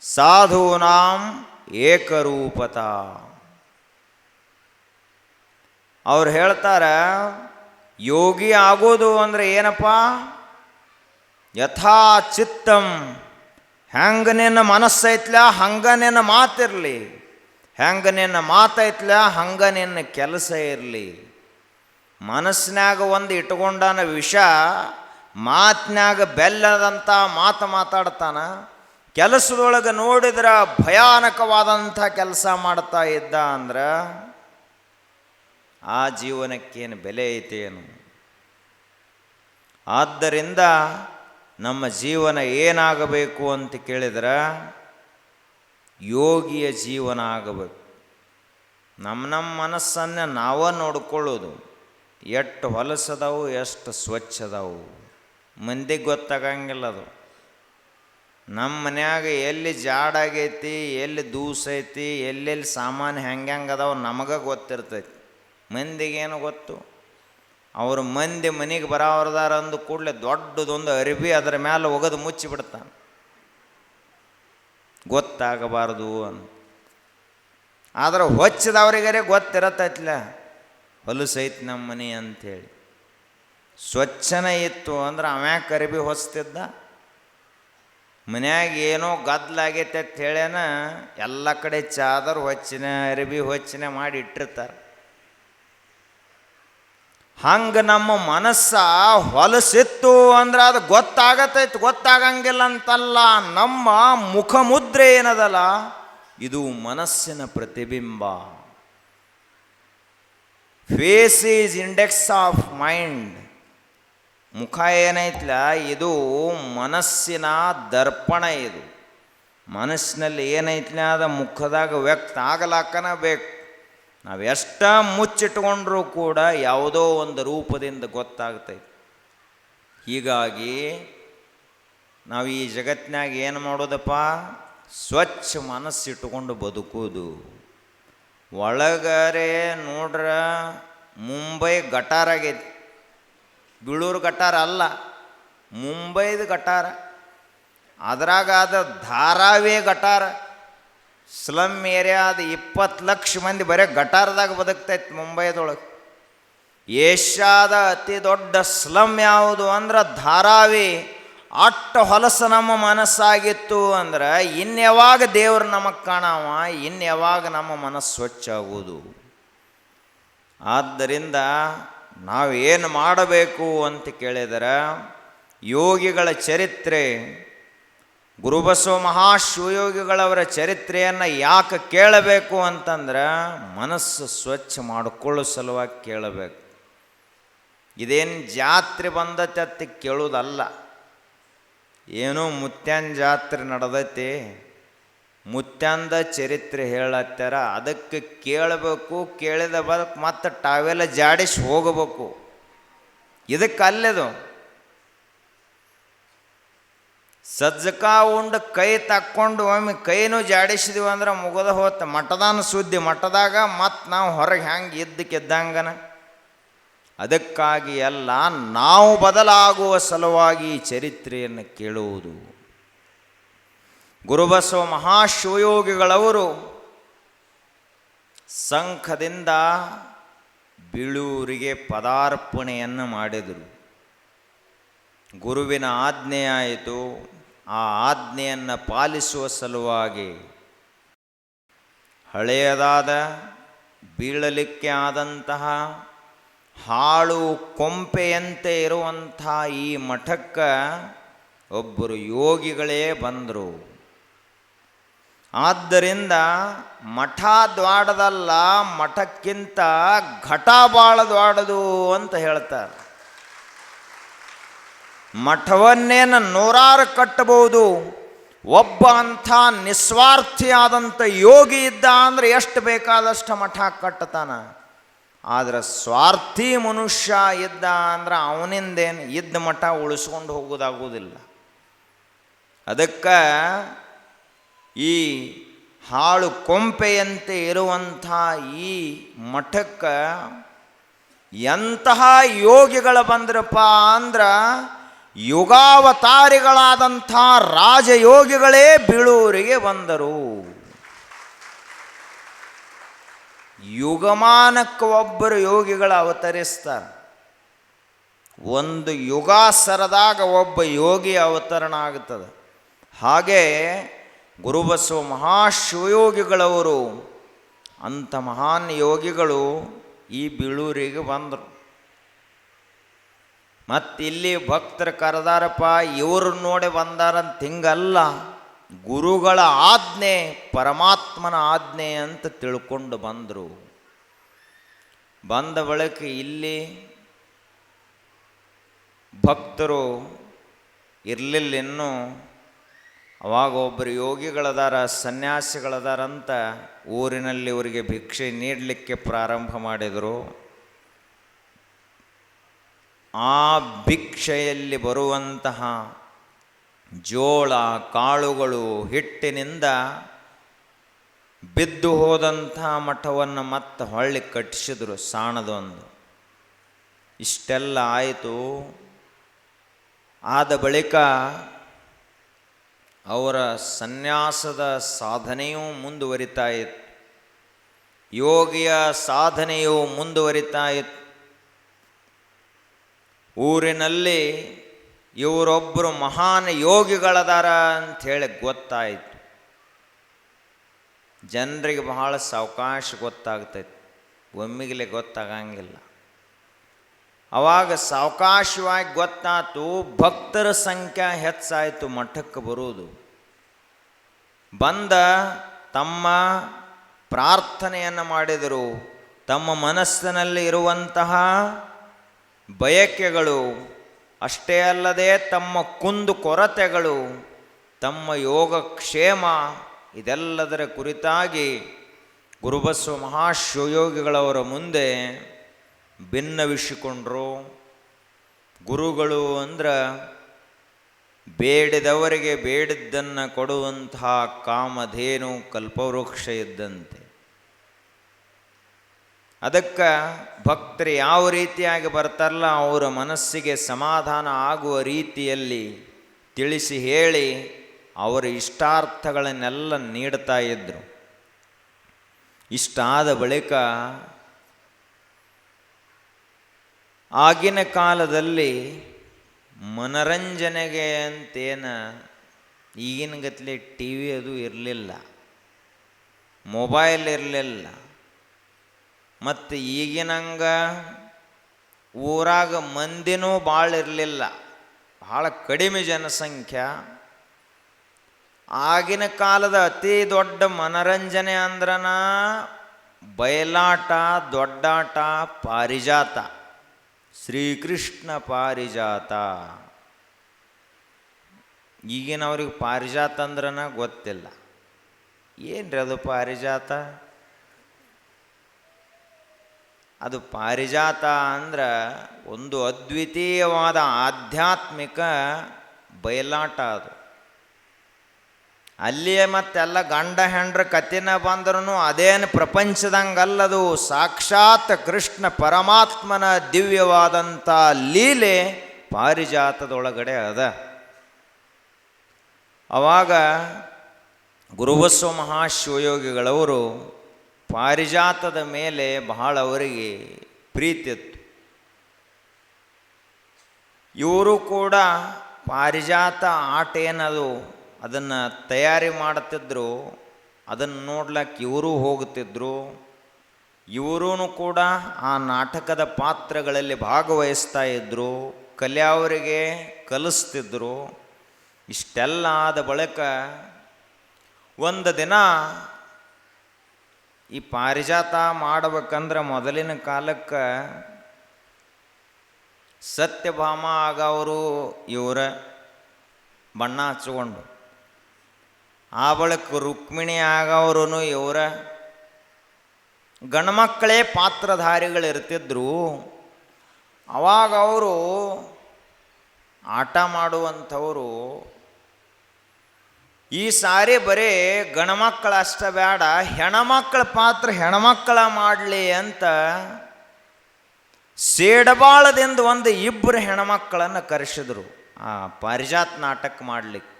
ಸಾಧೂನಾಂ ಏಕರೂಪತಾ. ಅವ್ರು ಹೇಳ್ತಾರೆ, ಯೋಗಿ ಆಗೋದು ಅಂದರೆ ಏನಪ್ಪ? ಯಥಾ ಚಿತ್ತಂ, ಹೆಂಗೆ ನಿನ್ನ ಮನಸ್ಸೈತ್ಲ ಹಂಗೆ ನಿನ್ನ ಮಾತಿರಲಿ, ಹೆಂಗೆ ನಿನ್ನ ಮಾತೈತ್ಲ ಹಂಗೆ ನಿನ್ನ ಕೆಲಸ ಇರಲಿ. ಮನಸ್ಸಿನಾಗ ಒಂದು ಇಟ್ಕೊಂಡಾನ ವಿಷ, ಮಾತಿನಾಗ ಬೆಲ್ಲದಂಥ ಮಾತು ಮಾತಾಡ್ತಾನ, ಕೆಲಸದೊಳಗೆ ನೋಡಿದ್ರೆ ಭಯಾನಕವಾದಂಥ ಕೆಲಸ ಮಾಡ್ತಾ ಇದ್ದ ಅಂದ್ರೆ ಆ ಜೀವನಕ್ಕೇನು ಬೆಲೆ ಐತೇನು? ಆದ್ದರಿಂದ ನಮ್ಮ ಜೀವನ ಏನಾಗಬೇಕು ಅಂತ ಕೇಳಿದ್ರೆ ಯೋಗಿಯ ಜೀವನ ಆಗಬೇಕು. ನಮ್ಮ ಮನಸ್ಸನ್ನು ನಾವೇ ನೋಡ್ಕೊಳ್ಳೋದು, ಎಷ್ಟು ಹೊಲಸದವು ಎಷ್ಟು ಸ್ವಚ್ಛದವು ಮಂದಿಗೆ ಗೊತ್ತಾಗಂಗಿಲ್ಲ. ಅದು ನಮ್ಮ ಮನ್ಯಾಗ ಎಲ್ಲಿ ಜಾಡಾಗೈತಿ, ಎಲ್ಲಿ ದೂಸೈತಿ, ಎಲ್ಲೆಲ್ಲಿ ಸಾಮಾನು ಹೆಂಗೆ ಅದಾವ ನಮಗೆ ಗೊತ್ತಿರ್ತೈತಿ. ಮಂದಿಗೇನು ಗೊತ್ತು? ಅವರು ಮಂದಿ ಮನೆಗೆ ಬರೋರ್ದಾರ ಅಂದು ಕೂಡಲೇ ದೊಡ್ಡದೊಂದು ಅರಿವಿ ಅದರ ಮೇಲೆ ಒಗೆದು ಮುಚ್ಚಿಬಿಡ್ತಾನೆ, ಗೊತ್ತಾಗಬಾರ್ದು ಅಂತ. ಆದ್ರೆ ಹೊಚ್ಚದವ್ರಿಗರೆ ಗೊತ್ತಿರತ್ತೈತ್ಲ, ಹೊಲಸೈತಿ ನಮ್ಮ ಮನೆ ಅಂಥೇಳಿ. ಸ್ವಚ್ಛನೇ ಇತ್ತು ಅಂದ್ರೆ ಅವ್ಯಾಕೆ ಅರಿವಿ ಹೊಸ್ತಿದ್ದ? ಮನ್ಯಾಗ ಏನೋ ಗದ್ದಲಾಗೈತೆ ಅಂತ ಹೇಳೇನ ಎಲ್ಲ ಕಡೆ ಚಾದರ್ ಹೊಚ್ಚಿನ ಅರಿವಿ ಹೊಚ್ಚಿನ ಮಾಡಿ ಇಟ್ಟಿರ್ತಾರೆ. ಹಂಗೆ ನಮ್ಮ ಮನಸ್ಸ ಹೊಲಸಿತ್ತು ಅಂದ್ರೆ ಅದು ಗೊತ್ತಾಗತೈತಿ, ಗೊತ್ತಾಗಂಗಿಲ್ಲ ಅಂತಲ್ಲ. ನಮ್ಮ ಮುಖಮುದ್ರೆ ಏನದಲ್ಲ, ಇದು ಮನಸ್ಸಿನ ಪ್ರತಿಬಿಂಬ. Face is index of mind. ಮುಖ ಏನೈತ್ಲ, ಇದು ಮನಸ್ಸಿನ ದರ್ಪಣ. ಇದು ಮನಸ್ಸಿನಲ್ಲಿ ಏನೈತ್ಲ ಅದು ಮುಖದಾಗ ವ್ಯಕ್ತ ಆಗಲಾಕನ ಬೇಕು. ನಾವು ಎಷ್ಟ ಮುಚ್ಚಿಟ್ಕೊಂಡ್ರೂ ಕೂಡ ಯಾವುದೋ ಒಂದು ರೂಪದಿಂದ ಗೊತ್ತಾಗ್ತೈತಿ. ಹೀಗಾಗಿ ನಾವು ಈ ಜಗತ್ತಿನಾಗ ಏನು ಮಾಡೋದಪ್ಪ? ಸ್ವಚ್ಛ ಮನಸ್ಸಿಟ್ಟುಕೊಂಡು ಬದುಕುವುದು. ಒಳಗರೆ ನೋಡ್ರ ಮುಂಬೈ ಗಟಾರಾಗೈತಿ, ಬೀಳೂರು ಗಟಾರ ಅಲ್ಲ, ಮುಂಬೈದು ಗಟಾರ. ಅದ್ರಾಗ ಅದ ಧಾರಾವೇ ಗಟಾರ. ಸ್ಲಮ್ ಏರಿಯಾದ 20 ಲಕ್ಷ ಮಂದಿ ಬರೀ ಗಟಾರದಾಗ ಬದುಕ್ತೈತಿ ಮುಂಬೈದೊಳಗೆ. ಏಷ್ಯಾದ ಅತಿ ದೊಡ್ಡ ಸ್ಲಮ್ ಯಾವುದು ಅಂದ್ರೆ ಧಾರಾವಿ. ಅಷ್ಟು ಹೊಲಸು ನಮ್ಮ ಮನಸ್ಸಾಗಿತ್ತು ಅಂದ್ರೆ ಇನ್ಯಾವಾಗ ದೇವ್ರು ನಮಗೆ ಕಾಣವ, ಇನ್ಯಾವಾಗ ನಮ್ಮ ಮನಸ್ಸು ಸ್ವಚ್ಛ ಆಗುವುದು. ಆದ್ದರಿಂದ ನಾವೇನು ಮಾಡಬೇಕು ಅಂತ ಕೇಳಿದರೆ, ಯೋಗಿಗಳ ಚರಿತ್ರೆ, ಗುರುಬಸವ ಮಹಾಶಿವಯೋಗಿಗಳವರ ಚರಿತ್ರೆಯನ್ನು ಯಾಕೆ ಕೇಳಬೇಕು ಅಂತಂದ್ರೆ ಮನಸ್ಸು ಸ್ವಚ್ಛ ಮಾಡಿಕೊಳ್ಳೋ ಸಲುವಾಗಿ ಕೇಳಬೇಕು. ಇದೇನು ಜಾತ್ರೆ ಬಂದತೆ ಅಂತ ಕೇಳೋದಲ್ಲ. ಏನೋ ಮುತ್ಯಾನ ಜಾತ್ರೆ ನಡೆದೈತಿ, ಮುತ್ಯಾಂದ ಚರಿತ್ರೆ ಹೇಳತ್ತಾರ, ಅದಕ್ಕೆ ಕೇಳಬೇಕು. ಕೇಳಿದ ಬದಕ್ಕೆ ಮತ್ತೆ ಟಾವೆಲ್ಲ ಜಾಡಿಸಿ ಹೋಗಬೇಕು. ಇದಕ್ಕೆ ಅಲ್ಲೆದು ಸಜ್ಜಕ ಉಂಡು ಕೈ ತಕ್ಕೊಂಡು ಒಮ್ಮೆ ಕೈನೂ ಜಾಡಿಸಿದೀವಿ ಅಂದ್ರೆ ಮುಗಿದ ಹೋತ ಮಠದಾನ ಸುದ್ದಿ. ಮಠದಾಗ ಮತ್ತು ನಾವು ಹೊರಗೆ ಹೆಂಗೆ ಇದ್ದಕ್ಕಿದ್ದಂಗನ. ಅದಕ್ಕಾಗಿ ಎಲ್ಲ ನಾವು ಬದಲಾಗುವ ಸಲುವಾಗಿ ಈ ಚರಿತ್ರೆಯನ್ನು ಕೇಳುವುದು. ಗುರುಬಸವ ಮಹಾಶಿವಯೋಗಿಗಳವರು ಸಂಘದಿಂದ ಬೀಳೂರಿಗೆ ಪದಾರ್ಪಣೆಯನ್ನು ಮಾಡಿದರು. ಗುರುವಿನ ಆಜ್ಞೆಯಾಯಿತು. ಆ ಆಜ್ಞೆಯನ್ನು ಪಾಲಿಸುವ ಸಲುವಾಗಿ ಹಳೆಯದಾದ ಬೀಳಲಿಕ್ಕೆ ಆದಂತಹ ಹಾಳು ಕೊಂಪೆಯಂತೆ ಇರುವಂಥ ಈ ಮಠಕ್ಕೆ ಒಬ್ಬರು ಯೋಗಿಗಳೇ ಬಂದರು. ಆದ್ದರಿಂದ ಮಠ ದ್ವಾಡದಲ್ಲ, ಮಠಕ್ಕಿಂತ ಘಟ ಭಾಳ ದ್ವಾಡದು ಅಂತ ಹೇಳ್ತಾರೆ. ಮಠವನ್ನೇನು ನೂರಾರು ಕಟ್ಟಬಹುದು. ಒಬ್ಬ ಅಂಥ ನಿಸ್ವಾರ್ಥಿಯಾದಂಥ ಯೋಗಿ ಇದ್ದ ಅಂದರೆ ಎಷ್ಟು ಬೇಕಾದಷ್ಟು ಮಠ ಕಟ್ಟತಾನ. ಆದರೆ ಸ್ವಾರ್ಥಿ ಮನುಷ್ಯ ಇದ್ದ ಅಂದ್ರೆ ಅವನಿಂದೇನು ಇದ್ದ ಮಠ ಉಳಿಸ್ಕೊಂಡು ಹೋಗೋದಾಗುವುದಿಲ್ಲ. ಅದಕ್ಕೆ ಈ ಹಾಳು ಕೊಂಪೆಯಂತೆ ಇರುವಂಥ ಈ ಮಠಕ್ಕೆ ಎಂತಹ ಯೋಗಿಗಳು ಬಂದ್ರಪ್ಪ ಅಂದ್ರೆ ಯುಗಾವತಾರಿಗಳಾದಂಥ ರಾಜಯೋಗಿಗಳೇ ಬೀಳೂರಿಗೆ ಬಂದರು. ಯುಗಮಾನಕ್ಕೆ ಒಬ್ಬರು ಯೋಗಿಗಳು ಅವತರಿಸ್ತಾರೆ. ಒಂದು ಯುಗಾಸರದಾಗ ಒಬ್ಬ ಯೋಗಿ ಅವತರಣ ಆಗುತ್ತದೆ. ಹಾಗೆ ಗುರುಬಸವ ಮಹಾಶಿವಯೋಗಿಗಳವರು ಅಂಥ ಮಹಾನ್ ಯೋಗಿಗಳು ಈ ಬೀಳೂರಿಗೆ ಬಂದರು. ಮತ್ತಿಲ್ಲಿ ಭಕ್ತರು ಕರೆದಾರಪ್ಪ, ಇವರು ನೋಡಿ ಬಂದಾರಂತ ಹಿಂಗಲ್ಲ. ಗುರುಗಳ ಆಜ್ಞೆ ಪರಮಾತ್ಮನ ಆಜ್ಞೆ ಅಂತ ತಿಳ್ಕೊಂಡು ಬಂದರು. ಬಂದ ಬಳಿಕ ಇಲ್ಲಿ ಭಕ್ತರು ಇರಲಿಲ್ಲ ಇನ್ನೂ. ಅವಾಗ ಒಬ್ಬರು ಯೋಗಿಗಳದಾರ, ಸನ್ಯಾಸಿಗಳದಾರಂತ ಊರಿನಲ್ಲಿ ಇವರಿಗೆ ಭಿಕ್ಷೆ ನೀಡಲಿಕ್ಕೆ ಪ್ರಾರಂಭ ಮಾಡಿದರು. ಆ ಭಿಕ್ಷೆಯಲ್ಲಿ ಬರುವಂತಹ ಜೋಳ ಕಾಳುಗಳು ಹಿಟ್ಟಿನಿಂದ ಬಿದ್ದು ಹೋದಂಥ ಮಠವನ್ನು ಮತ್ತೆ ಹೊಳ್ಳಿ ಕಟ್ಟಿಸಿದ್ರು, ಸಾಣದೊಂದು. ಇಷ್ಟೆಲ್ಲ ಆಯಿತು. ಆದ ಬಳಿಕ ಅವರ ಸನ್ಯಾಸದ ಸಾಧನೆಯೂ ಮುಂದುವರಿತಾ ಇತ್ತು. ಯೋಗಿಯ ಸಾಧನೆಯು ಮುಂದುವರಿತಾ ಇತ್ತು. ಊರಿನಲ್ಲಿ ಇವರೊಬ್ಬರು ಮಹಾನ್ ಯೋಗಿಗಳದಾರ ಅಂಥೇಳಿ ಗೊತ್ತಾಯಿತು. ಜನರಿಗೆ ಬಹಳ ಸಾವಕಾಶ ಗೊತ್ತಾಗ್ತೈತಿ, ಒಮ್ಮಿಗಲೇ ಗೊತ್ತಾಗಂಗಿಲ್ಲ. ಅವಾಗ ಸಾವಕಾಶವಾಗಿ ಗೊತ್ತಾಯ್ತು. ಭಕ್ತರ ಸಂಖ್ಯೆ ಹೆಚ್ಚಾಯಿತು ಮಠಕ್ಕೆ ಬರುವುದು. ಬಂದ ತಮ್ಮ ಪ್ರಾರ್ಥನೆಯನ್ನು ಮಾಡಿದರು. ತಮ್ಮ ಮನಸ್ಸಿನಲ್ಲಿ ಇರುವಂತಹ ಬಯಕೆಗಳು ಅಷ್ಟೇ ಅಲ್ಲದೆ ತಮ್ಮ ಕುಂದು ಕೊರತೆಗಳು, ತಮ್ಮ ಯೋಗಕ್ಷೇಮ, ಇದೆಲ್ಲದರ ಕುರಿತಾಗಿ ಗುರುಬಸವ ಮಹಾಶಿವಯೋಗಿಗಳವರ ಮುಂದೆ ಭಿನ್ನವಿಸಿಕೊಂಡರು. ಗುರುಗಳು ಅಂದ್ರೆ ಬೇಡಿದವರಿಗೆ ಬೇಡಿದ್ದನ್ನು ಕೊಡುವಂತಹ ಕಾಮಧೇನು ಕಲ್ಪವೃಕ್ಷ ಇದ್ದಂತೆ. ಅದಕ್ಕೆ ಭಕ್ತರು ಯಾವ ರೀತಿಯಾಗಿ ಬರ್ತಾರಲ್ಲ, ಅವರ ಮನಸ್ಸಿಗೆ ಸಮಾಧಾನ ಆಗುವ ರೀತಿಯಲ್ಲಿ ತಿಳಿಸಿ ಹೇಳಿ ಅವರ ಇಷ್ಟಾರ್ಥಗಳನ್ನೆಲ್ಲ ನೀಡ್ತಾ ಇದ್ದರು. ಇಷ್ಟಾದ ಬಳಿಕ ಆಗಿನ ಕಾಲದಲ್ಲಿ ಮನರಂಜನೆಗೆ ಅಂತೇನು ಈಗಿನ ಗತ್ಲೆ ಟಿ ವಿ ಅದು ಇರಲಿಲ್ಲ, ಮೊಬೈಲ್ ಇರಲಿಲ್ಲ, ಮತ್ತು ಈಗಿನಂಗ ಊರಾಗ ಮಂದಿನೂ ಭಾಳ ಇರಲಿಲ್ಲ, ಭಾಳ ಕಡಿಮೆ ಜನಸಂಖ್ಯೆ. ಆಗಿನ ಕಾಲದ ಅತಿ ದೊಡ್ಡ ಮನರಂಜನೆ ಅಂದ್ರನ ಬಯಲಾಟ, ದೊಡ್ಡಾಟ, ಪಾರಿಜಾತ, ಶ್ರೀಕೃಷ್ಣ ಪಾರಿಜಾತ. ಈಗಿನವ್ರಿಗೆ ಪಾರಿಜಾತ ಅಂದ್ರನ ಗೊತ್ತಿಲ್ಲ. ಏನ್ರಿ ಅದು ಪಾರಿಜಾತ? ಅದು ಪಾರಿಜಾತ ಅಂದ್ರೆ ಒಂದು ಅದ್ವಿತೀಯವಾದ ಆಧ್ಯಾತ್ಮಿಕ ಬಯಲಾಟ. ಅದು ಅಲ್ಲಿಯೇ ಮತ್ತೆಲ್ಲ ಗಂಡ ಹೆಂಡ್ರ ಕಥೆನ ಬಂದ್ರೂ ಅದೇನು ಪ್ರಪಂಚದಂಗಲ್ಲದು, ಸಾಕ್ಷಾತ್ ಕೃಷ್ಣ ಪರಮಾತ್ಮನ ದಿವ್ಯವಾದಂಥ ಲೀಲೆ ಪಾರಿಜಾತದೊಳಗಡೆ ಅದ. ಆವಾಗ ಗುರುಬಸವ ಮಹಾಶಿವಯೋಗಿಗಳವರು ಪಾರಿಜಾತದ ಮೇಲೆ ಬಹಳ ಅವರಿಗೆ ಪ್ರೀತಿ ಇತ್ತು. ಇವರು ಕೂಡ ಪಾರಿಜಾತ ಆಟ ಏನದು ಅದನ್ನು ತಯಾರಿ ಮಾಡುತ್ತಿದ್ದರು, ಅದನ್ನು ನೋಡ್ಲಿಕ್ಕೆ ಇವರು ಹೋಗುತ್ತಿದ್ದರು. ಇವರೂ ಕೂಡ ಆ ನಾಟಕದ ಪಾತ್ರಗಳಲ್ಲಿ ಭಾಗವಹಿಸ್ತಾ ಇದ್ದರು, ಕಲಿಯವರಿಗೆ ಕಲಿಸ್ತಿದ್ರು. ಇಷ್ಟೆಲ್ಲ ಆದ ಬಳಿಕ ಒಂದು ದಿನ ಈ ಪಾರಿಜಾತ ಮಾಡಬೇಕಂದ್ರೆ ಮೊದಲಿನ ಕಾಲಕ್ಕೆ ಸತ್ಯಭಾಮ ಆಗವರು ಇವರ ಬಣ್ಣ ಹಚ್ಕೊಂಡು, ಆ ಬಳಿಕ ರುಕ್ಮಿಣಿ ಆಗವರು ಇವರ, ಗಂಡ್ಮಕ್ಕಳೇ ಪಾತ್ರಧಾರಿಗಳಿರ್ತಿದ್ರು. ಅವಾಗ ಅವರು ಆಟ ಮಾಡುವಂಥವರು ಈ ಸಾರಿ ಬರೀ ಗಂಡ್ಮಕ್ಕಳು ಅಷ್ಟ ಬೇಡ, ಹೆಣ್ಮಕ್ಕಳ ಪಾತ್ರ ಹೆಣ್ಮಕ್ಕಳ ಮಾಡಲಿ ಅಂತ ಸೇಡಬಾಳದಿಂದ ಒಂದು ಇಬ್ಬರು ಹೆಣ್ಮಕ್ಕಳನ್ನು ಕರೆಸಿದ್ರು ಆ ಪಾರಿಜಾತ ನಾಟಕ ಮಾಡಲಿಕ್ಕೆ.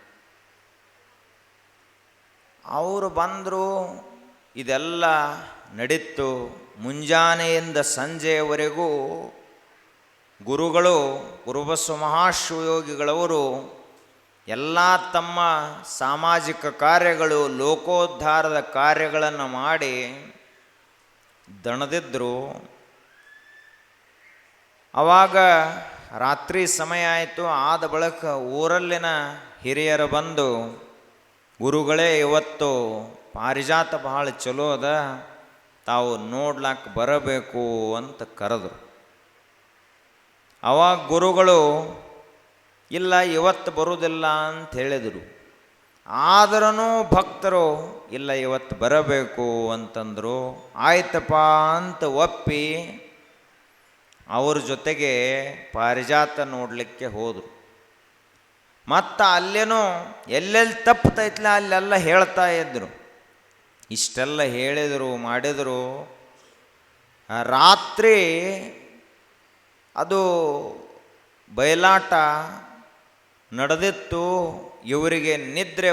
ಅವರು ಬಂದರು, ಇದೆಲ್ಲ ನಡೀತು. ಮುಂಜಾನೆಯಿಂದ ಸಂಜೆಯವರೆಗೂ ಗುರುಗಳು, ಗುರುಬಸವ ಮಹಾಶಿವಯೋಗಿಗಳವರು ಎಲ್ಲ ತಮ್ಮ ಸಾಮಾಜಿಕ ಕಾರ್ಯಗಳು, ಲೋಕೋದ್ಧಾರದ ಕಾರ್ಯಗಳನ್ನು ಮಾಡಿ ದಣದಿದ್ದರು. ಆವಾಗ ರಾತ್ರಿ ಸಮಯ ಆಯಿತು. ಆದ ಬಳಿಕ ಊರಲ್ಲಿನ ಹಿರಿಯರು ಬಂದು, ಗುರುಗಳೇ ಇವತ್ತು ಪಾರಿಜಾತ ಬಹಳ ಚಲೋ ಅದ, ತಾವು ನೋಡ್ಲಾಕ ಬರಬೇಕು ಅಂತ ಕರೆದರು. ಅವಾಗ ಗುರುಗಳು ಇಲ್ಲ ಇವತ್ತು ಬರುವುದಿಲ್ಲ ಅಂತ ಹೇಳಿದರು. ಆದ್ರೂ ಭಕ್ತರು ಇಲ್ಲ ಇವತ್ತು ಬರಬೇಕು ಅಂತಂದರು. ಆಯ್ತಪ್ಪ ಅಂತ ಒಪ್ಪಿ ಅವ್ರ ಜೊತೆಗೆ ಪಾರಿಜಾತ ನೋಡಲಿಕ್ಕೆ ಹೋದರು. ಮತ್ತು ಅಲ್ಲೇನೋ ಎಲ್ಲೆಲ್ಲಿ ತಪ್ಪತೈತ್ಲ ಅಲ್ಲೆಲ್ಲ ಹೇಳ್ತಾ ಇದ್ದರು. ಇಷ್ಟೆಲ್ಲ ಹೇಳಿದರು ಮಾಡಿದರು. ರಾತ್ರಿ ಅದು ಬಯಲಾಟ ನಡೆದಿತ್ತು. ಇವರಿಗೆ ನಿದ್ರೆ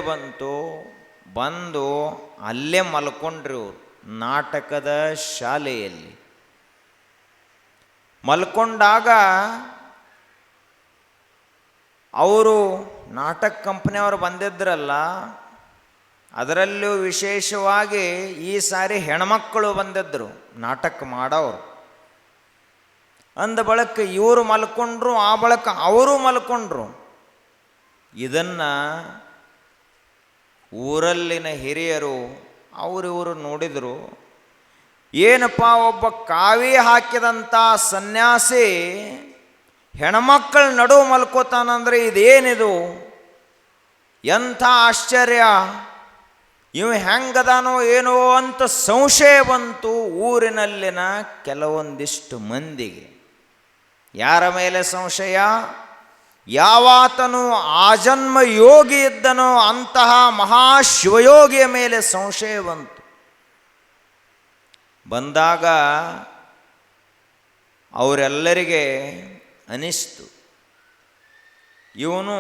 ಬಂದು ಅಲ್ಲೇ ಮಲ್ಕೊಂಡ್ರು ನಾಟಕದ ಶಾಲೆಯಲ್ಲಿ. ಮಲ್ಕೊಂಡಾಗ ಅವರು ನಾಟಕ ಕಂಪ್ನಿಯವರು ಬಂದಿದ್ರಲ್ಲ, ಅದರಲ್ಲೂ ವಿಶೇಷವಾಗಿ ಈ ಸಾರಿ ಹೆಣ್ಮಕ್ಕಳು ಬಂದಿದ್ದರು ನಾಟಕ ಮಾಡೋರು. ಅಂದ ಬಳಿಕ ಇವರು ಮಲ್ಕೊಂಡ್ರು, ಆ ಬಳಿಕ ಅವರು ಮಲ್ಕೊಂಡ್ರು. ಇದನ್ನು ಊರಲ್ಲಿನ ಹಿರಿಯರು ಅವರಿವರು ನೋಡಿದರು. ಏನಪ್ಪ, ಒಬ್ಬ ಕಾವಿ ಹಾಕಿದಂಥ ಸನ್ಯಾಸಿ ಹೆಣ್ಮಕ್ಕಳ ನಡುವೆ ಮಲ್ಕೋತಾನಂದ್ರೆ ಇದೇನಿದು, ಎಂಥ ಆಶ್ಚರ್ಯ, ಇವು ಹೆಂಗದಾನೋ ಏನೋ ಅಂತ ಸಂಶಯ ಬಂತು ಊರಿನಲ್ಲಿನ ಕೆಲವೊಂದಿಷ್ಟು ಮಂದಿಗೆ. ಯಾರ ಮೇಲೆ ಸಂಶಯ? ಯಾವಾತನು ಆಜನ್ಮ ಯೋಗಿ ಇದ್ದನೋ ಅಂತಹ ಮಹಾಶಿವಯೋಗಿಯ ಮೇಲೆ ಸಂಶಯ ಬಂದಾಗ ಅವರೆಲ್ಲರಿಗೆ ಅನಿಸ್ತು, ಇವನು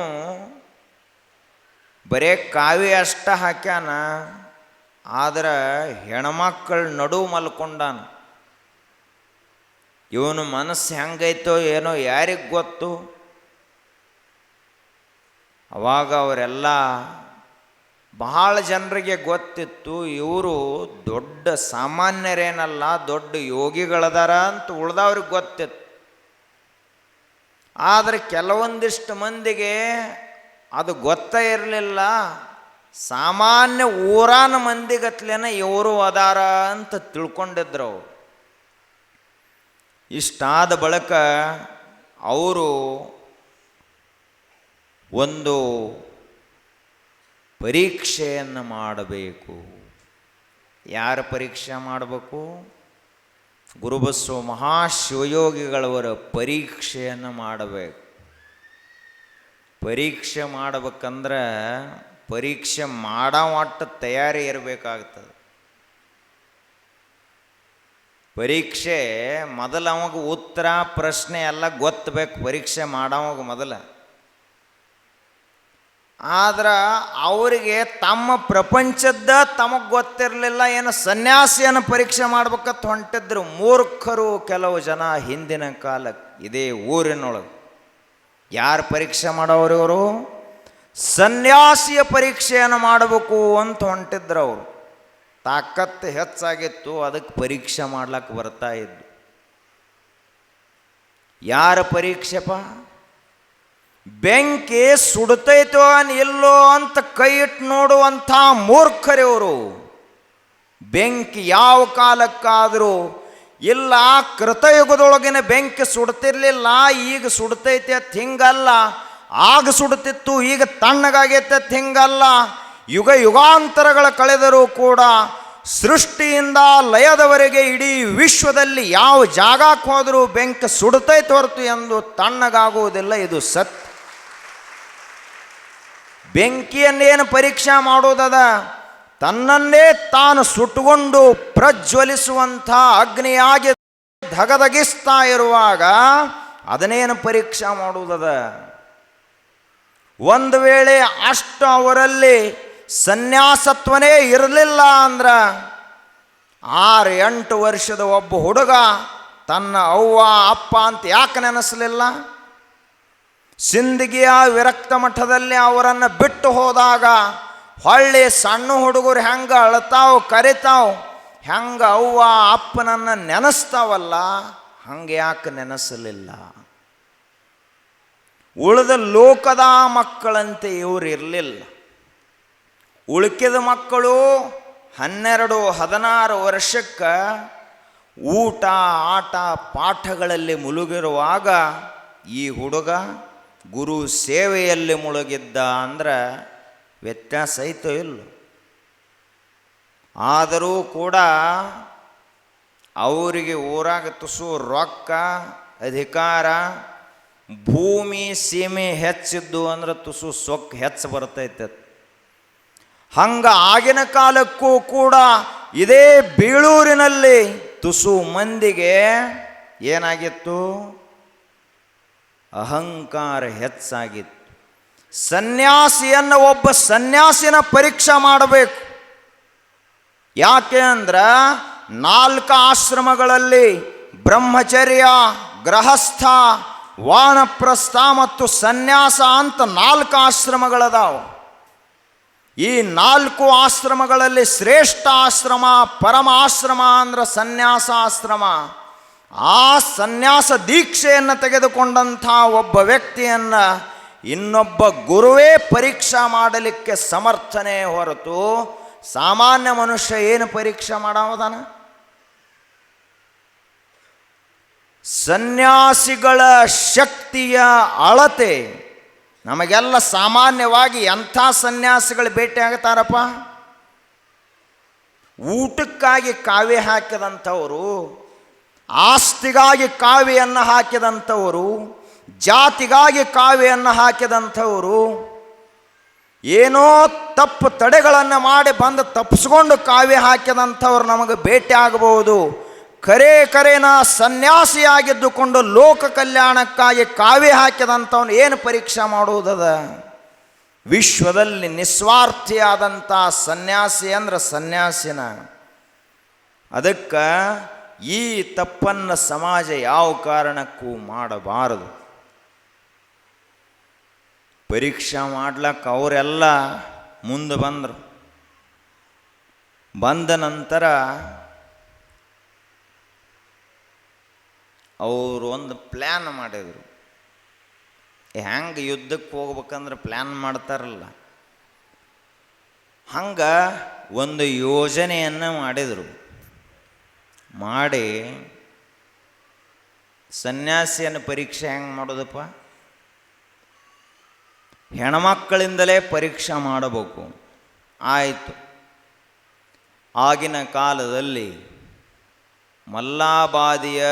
ಬರೇ ಕಾವಿ ಅಷ್ಟ ಹಾಕ್ಯಾನ, ಆದ್ರೆ ಹೆಣ್ಮಕ್ಕಳ ನಡು ಮಲ್ಕೊಂಡಾನ. ಇವನು ಮನಸ್ಸು ಹೆಂಗೈತೋ ಏನೋ ಯಾರಿಗೆ ಗೊತ್ತು. ಅವಾಗ ಅವರೆಲ್ಲ ಬಹಳ ಜನರಿಗೆ ಗೊತ್ತಿತ್ತು, ಇವರು ದೊಡ್ಡ ಸಾಮಾನ್ಯರೇನಲ್ಲ, ದೊಡ್ಡ ಯೋಗಿಗಳದಾರ ಅಂತ ಉಳ್ದವ್ರಿಗೆ ಗೊತ್ತಿತ್ತು. ಆದರೆ ಕೆಲವೊಂದಿಷ್ಟು ಮಂದಿಗೆ ಅದು ಗೊತ್ತೇ ಇರಲಿಲ್ಲ. ಸಾಮಾನ್ಯ ಊರಾನ ಮಂದಿಗತ್ಲೇನ ಇವರು ಅದಾರ ಅಂತ ತಿಳ್ಕೊಂಡಿದ್ರು ಅವರು. ಇಷ್ಟಾದ ಬಳಿಕ ಅವರು ಒಂದು ಪರೀಕ್ಷೆಯನ್ನು ಮಾಡಬೇಕು. ಯಾರ ಪರೀಕ್ಷೆ ಮಾಡಬೇಕು? ಗುರುಬಸವ ಮಹಾಶಿವಯೋಗಿಗಳವರ ಪರೀಕ್ಷೆಯನ್ನು ಮಾಡಬೇಕು. ಪರೀಕ್ಷೆ ಮಾಡಬೇಕಂದ್ರೆ ಪರೀಕ್ಷೆ ಮಾಡೋ ಒಟ್ಟು ತಯಾರಿ ಇರಬೇಕಾಗ್ತದೆ. ಪರೀಕ್ಷೆ ಮೊದಲು ಅವಾಗ ಉತ್ತರ ಪ್ರಶ್ನೆ ಎಲ್ಲ ಗೊತ್ತಬೇಕು ಪರೀಕ್ಷೆ ಮಾಡೋವಾಗ ಮೊದಲು. ಆದ್ರೆ ಅವರಿಗೆ ತಮ್ಮ ಪ್ರಪಂಚದ ತಮಗೆ ಗೊತ್ತಿರಲಿಲ್ಲ. ಏನು ಸನ್ಯಾಸಿಯನ್ನು ಪರೀಕ್ಷೆ ಮಾಡ್ಬೇಕಂತ ಹೊಂಟಿದ್ರು ಮೂರ್ಖರು ಕೆಲವು ಜನ ಹಿಂದಿನ ಕಾಲಕ್ಕೆ ಇದೇ ಊರಿನೊಳಗೆ. ಯಾರು ಪರೀಕ್ಷೆ ಮಾಡೋರು ಇವರು? ಸನ್ಯಾಸಿಯ ಪರೀಕ್ಷೆಯನ್ನು ಮಾಡಬೇಕು ಅಂತ ಹೊಂಟಿದ್ರು ಅವರು. ತಾಕತ್ತು ಹೆಚ್ಚಾಗಿತ್ತು, ಅದಕ್ಕೆ ಪರೀಕ್ಷೆ ಮಾಡ್ಲಿಕ್ಕೆ ಬರ್ತಾ ಇದ್ದು. ಯಾರ ಪರೀಕ್ಷೆಪ್ಪ? ಬೆಂಕಿ ಸುಡ್ತೈತೋ ಇಲ್ಲೋ ಅಂತ ಕೈ ಇಟ್ಟು ನೋಡುವಂಥ ಮೂರ್ಖರಿವರು. ಬೆಂಕಿ ಯಾವ ಕಾಲಕ್ಕಾದರೂ ಇಲ್ಲ, ಕೃತಯುಗದೊಳಗಿನ ಬೆಂಕಿ ಸುಡ್ತಿರ್ಲಿಲ್ಲ, ಈಗ ಸುಡ್ತೈತೆ ಅಂತ ಹಿಂಗಲ್ಲ. ಆಗ ಸುಡುತ್ತಿತ್ತು, ಈಗ ತಣ್ಣಗಾಗೈತೆ ಅಂತ ಹಿಂಗಲ್ಲ. ಯುಗ ಯುಗಾಂತರಗಳ ಕಳೆದರೂ ಕೂಡ ಸೃಷ್ಟಿಯಿಂದ ಲಯದವರೆಗೆ ಇಡೀ ವಿಶ್ವದಲ್ಲಿ ಯಾವ ಜಾಗಕ್ಕೆ ಹೋದರೂ ಬೆಂಕಿ ಸುಡ್ತೈತೆ ಹೊರತು ಎಂದು ತಣ್ಣಗಾಗುವುದಿಲ್ಲ. ಇದು ಸತ್ಯ. ಬೆಂಕಿಯನ್ನೇನು ಪರೀಕ್ಷೆ ಮಾಡೋದದ? ತನ್ನನ್ನೇ ತಾನು ಸುಟ್ಟುಕೊಂಡು ಪ್ರಜ್ವಲಿಸುವಂಥ ಅಗ್ನಿಯಾಗಿ ಧಗಧಗಿಸ್ತಾ ಇರುವಾಗ ಅದನ್ನೇನು ಪರೀಕ್ಷೆ ಮಾಡುವುದದ? ಒಂದು ವೇಳೆ ಅಷ್ಟು ಅವರಲ್ಲಿ ಸನ್ಯಾಸತ್ವನೇ ಇರಲಿಲ್ಲ ಅಂದ್ರೆ 6-8 ವರ್ಷದ ಒಬ್ಬ ಹುಡುಗ ತನ್ನ ಅವ್ವ ಅಪ್ಪ ಅಂತ ಯಾಕೆ ನೆನೆಸಲಿಲ್ಲ? ಸಿಂದಗಿಯ ವಿರಕ್ತ ಮಠದಲ್ಲಿ ಅವರನ್ನು ಬಿಟ್ಟು ಹೋದಾಗ ಹೊಳ್ಳಿ ಸಣ್ಣ ಹುಡುಗರು ಹೆಂಗೆ ಅಳ್ತಾವ್ ಕರಿತಾವ್, ಹೆಂಗೆ ಅವ್ವ ಅಪ್ಪನನ್ನು ನೆನೆಸ್ತಾವಲ್ಲ, ಹಂಗೆ ಯಾಕೆ ನೆನೆಸಲಿಲ್ಲ? ಉಳಿದ ಲೋಕದ ಮಕ್ಕಳಂತೆ ಇವರು ಇರಲಿಲ್ಲ. ಉಳುಕಿದ ಮಕ್ಕಳು 12-16 ವರ್ಷಕ್ಕೆ ಊಟ ಆಟ ಪಾಠಗಳಲ್ಲಿ ಮುಳುಗಿರುವಾಗ ಈ ಹುಡುಗ ಗುರು ಸೇವೆಯಲ್ಲಿ ಮುಳುಗಿದ್ದ. ಅಂದ್ರೆ ವ್ಯತ್ಯಾಸ ಐತೋ ಇಲ್ಲ? ಆದರೂ ಕೂಡ ಅವರಿಗೆ ಊರಾಗ ತುಸು ರೊಕ್ಕ ಅಧಿಕಾರ ಭೂಮಿ ಸೀಮೆ ಹೆಚ್ಚಿದ್ದು ಅಂದ್ರೆ ತುಸು ಸೊಕ್ಕ ಹೆಚ್ಚು ಬರ್ತೈತೆ. ಹಂಗೆ ಆಗಿನ ಕಾಲಕ್ಕೂ ಕೂಡ ಇದೇ ಬೀಳೂರಿನಲ್ಲಿ ತುಸು ಮಂದಿಗೆ ಏನಾಗಿತ್ತು? ಅಹಂಕಾರ ಹೆಚ್ಚಾಗಿತ್ತು. ಸನ್ಯಾಸಿಯನ್ನು ಒಬ್ಬ ಸನ್ಯಾಸಿನ ಪರೀಕ್ಷೆ ಮಾಡಬೇಕು. ಯಾಕೆ ಅಂದ್ರೆ 4 ಆಶ್ರಮಗಳಲ್ಲಿ ಬ್ರಹ್ಮಚರ್ಯ, ಗೃಹಸ್ಥ, ವಾನಪ್ರಸ್ಥ ಮತ್ತು ಸನ್ಯಾಸ ಅಂತ 4 ಆಶ್ರಮಗಳದಾವು. ಈ 4 ಆಶ್ರಮಗಳಲ್ಲಿ ಶ್ರೇಷ್ಠ ಆಶ್ರಮ ಪರಮ ಆಶ್ರಮ ಅಂದ್ರೆ ಸನ್ಯಾಸಾಶ್ರಮ. ಆ ಸನ್ಯಾಸ ದೀಕ್ಷೆಯನ್ನು ತೆಗೆದುಕೊಂಡಂಥ ಒಬ್ಬ ವ್ಯಕ್ತಿಯನ್ನು ಇನ್ನೊಬ್ಬ ಗುರುವೇ ಪರೀಕ್ಷೆ ಮಾಡಲಿಕ್ಕೆ ಸಮರ್ಥನೆ ಹೊರತು ಸಾಮಾನ್ಯ ಮನುಷ್ಯ ಏನು ಪರೀಕ್ಷೆ ಮಾಡೋದಾನ? ಸನ್ಯಾಸಿಗಳ ಶಕ್ತಿಯ ಅಳತೆ ನಮಗೆಲ್ಲ ಸಾಮಾನ್ಯವಾಗಿ ಎಂಥ ಸನ್ಯಾಸಿಗಳು ಭೇಟಿ ಆಗ್ತಾರಪ್ಪ? ಊಟಕ್ಕಾಗಿ ಕಾವ್ಯ ಹಾಕಿದಂಥವರು, ಆಸ್ತಿಗಾಗಿ ಕಾವ್ಯನ್ನು ಹಾಕಿದಂಥವರು, ಜಾತಿಗಾಗಿ ಕಾವ್ಯನ್ನು ಹಾಕಿದಂಥವರು, ಏನೋ ತಪ್ಪು ತಡೆಗಳನ್ನು ಮಾಡಿ ಬಂದು ತಪ್ಪಿಸ್ಕೊಂಡು ಕಾವ್ಯ ಹಾಕಿದಂಥವ್ರು ನಮಗೆ ಭೇಟಿ ಆಗಬಹುದು. ಕರೆ ಸನ್ಯಾಸಿಯಾಗಿದ್ದುಕೊಂಡು ಲೋಕ ಕಲ್ಯಾಣಕ್ಕಾಗಿ ಕಾವ್ಯ ಹಾಕಿದಂಥವನು ಏನು ಪರೀಕ್ಷೆ ಮಾಡುವುದದ? ವಿಶ್ವದಲ್ಲಿ ನಿಸ್ವಾರ್ಥಿಯಾದಂಥ ಸನ್ಯಾಸಿ ಅಂದ್ರೆ ಸನ್ಯಾಸಿನ. ಅದಕ್ಕೆ ಈ ತಪ್ಪನ್ನು ಸಮಾಜ ಯಾವ ಕಾರಣಕ್ಕೂ ಮಾಡಬಾರದು. ಪರೀಕ್ಷೆ ಮಾಡ್ಲಕ್ಕೆ ಅವರೆಲ್ಲ ಮುಂದೆ ಬಂದರು. ಬಂದ ನಂತರ ಅವರು ಒಂದು ಪ್ಲ್ಯಾನ್ ಮಾಡಿದರು. ಹೆಂಗೆ ಯುದ್ಧಕ್ಕೆ ಹೋಗ್ಬೇಕಂದ್ರೆ ಪ್ಲ್ಯಾನ್ ಮಾಡ್ತಾರಲ್ಲ, ಹಂಗೆ ಒಂದು ಯೋಜನೆಯನ್ನು ಮಾಡಿದರು. ಮಾಡಿ ಸನ್ಯಾಸಿಯನ್ನು ಪರೀಕ್ಷೆ ಹೆಂಗೆ ಮಾಡೋದಪ್ಪ, ಹೆಣ್ಮಕ್ಕಳಿಂದಲೇ ಪರೀಕ್ಷೆ ಮಾಡಬೇಕು. ಆಯಿತು. ಆಗಿನ ಕಾಲದಲ್ಲಿ ಮಲ್ಲಾಬಾದಿಯ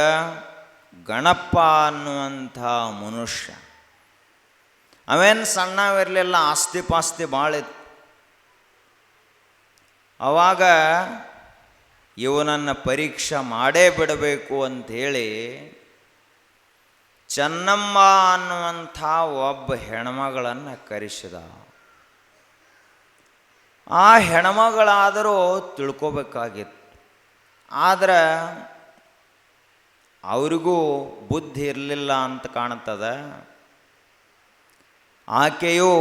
ಗಣಪ ಅನ್ನುವಂಥ ಮನುಷ್ಯ, ಅವೇನು ಸಣ್ಣವಿರಲಿಲ್ಲ, ಆಸ್ತಿ ಪಾಸ್ತಿ ಭಾಳ ಇತ್ತು. ಆವಾಗ ಇವನನ್ನು ಪರೀಕ್ಷೆ ಮಾಡೇ ಬಿಡಬೇಕು ಅಂಥೇಳಿ ಚೆನ್ನಮ್ಮ ಅನ್ನುವಂಥ ಒಬ್ಬ ಹೆಣ್ಮಗಳನ್ನು ಕರೆಸಿದ. ಆ ಹೆಣ್ಮಗಳಾದರೂ ತಿಳ್ಕೋಬೇಕಾಗಿತ್ತು. ಆದರೆ ಅವರಿಗೂ ಬುದ್ಧಿ ಇರಲಿಲ್ಲ ಅಂತ ಕಾಣ್ತದೆ. ಆಕೆಯು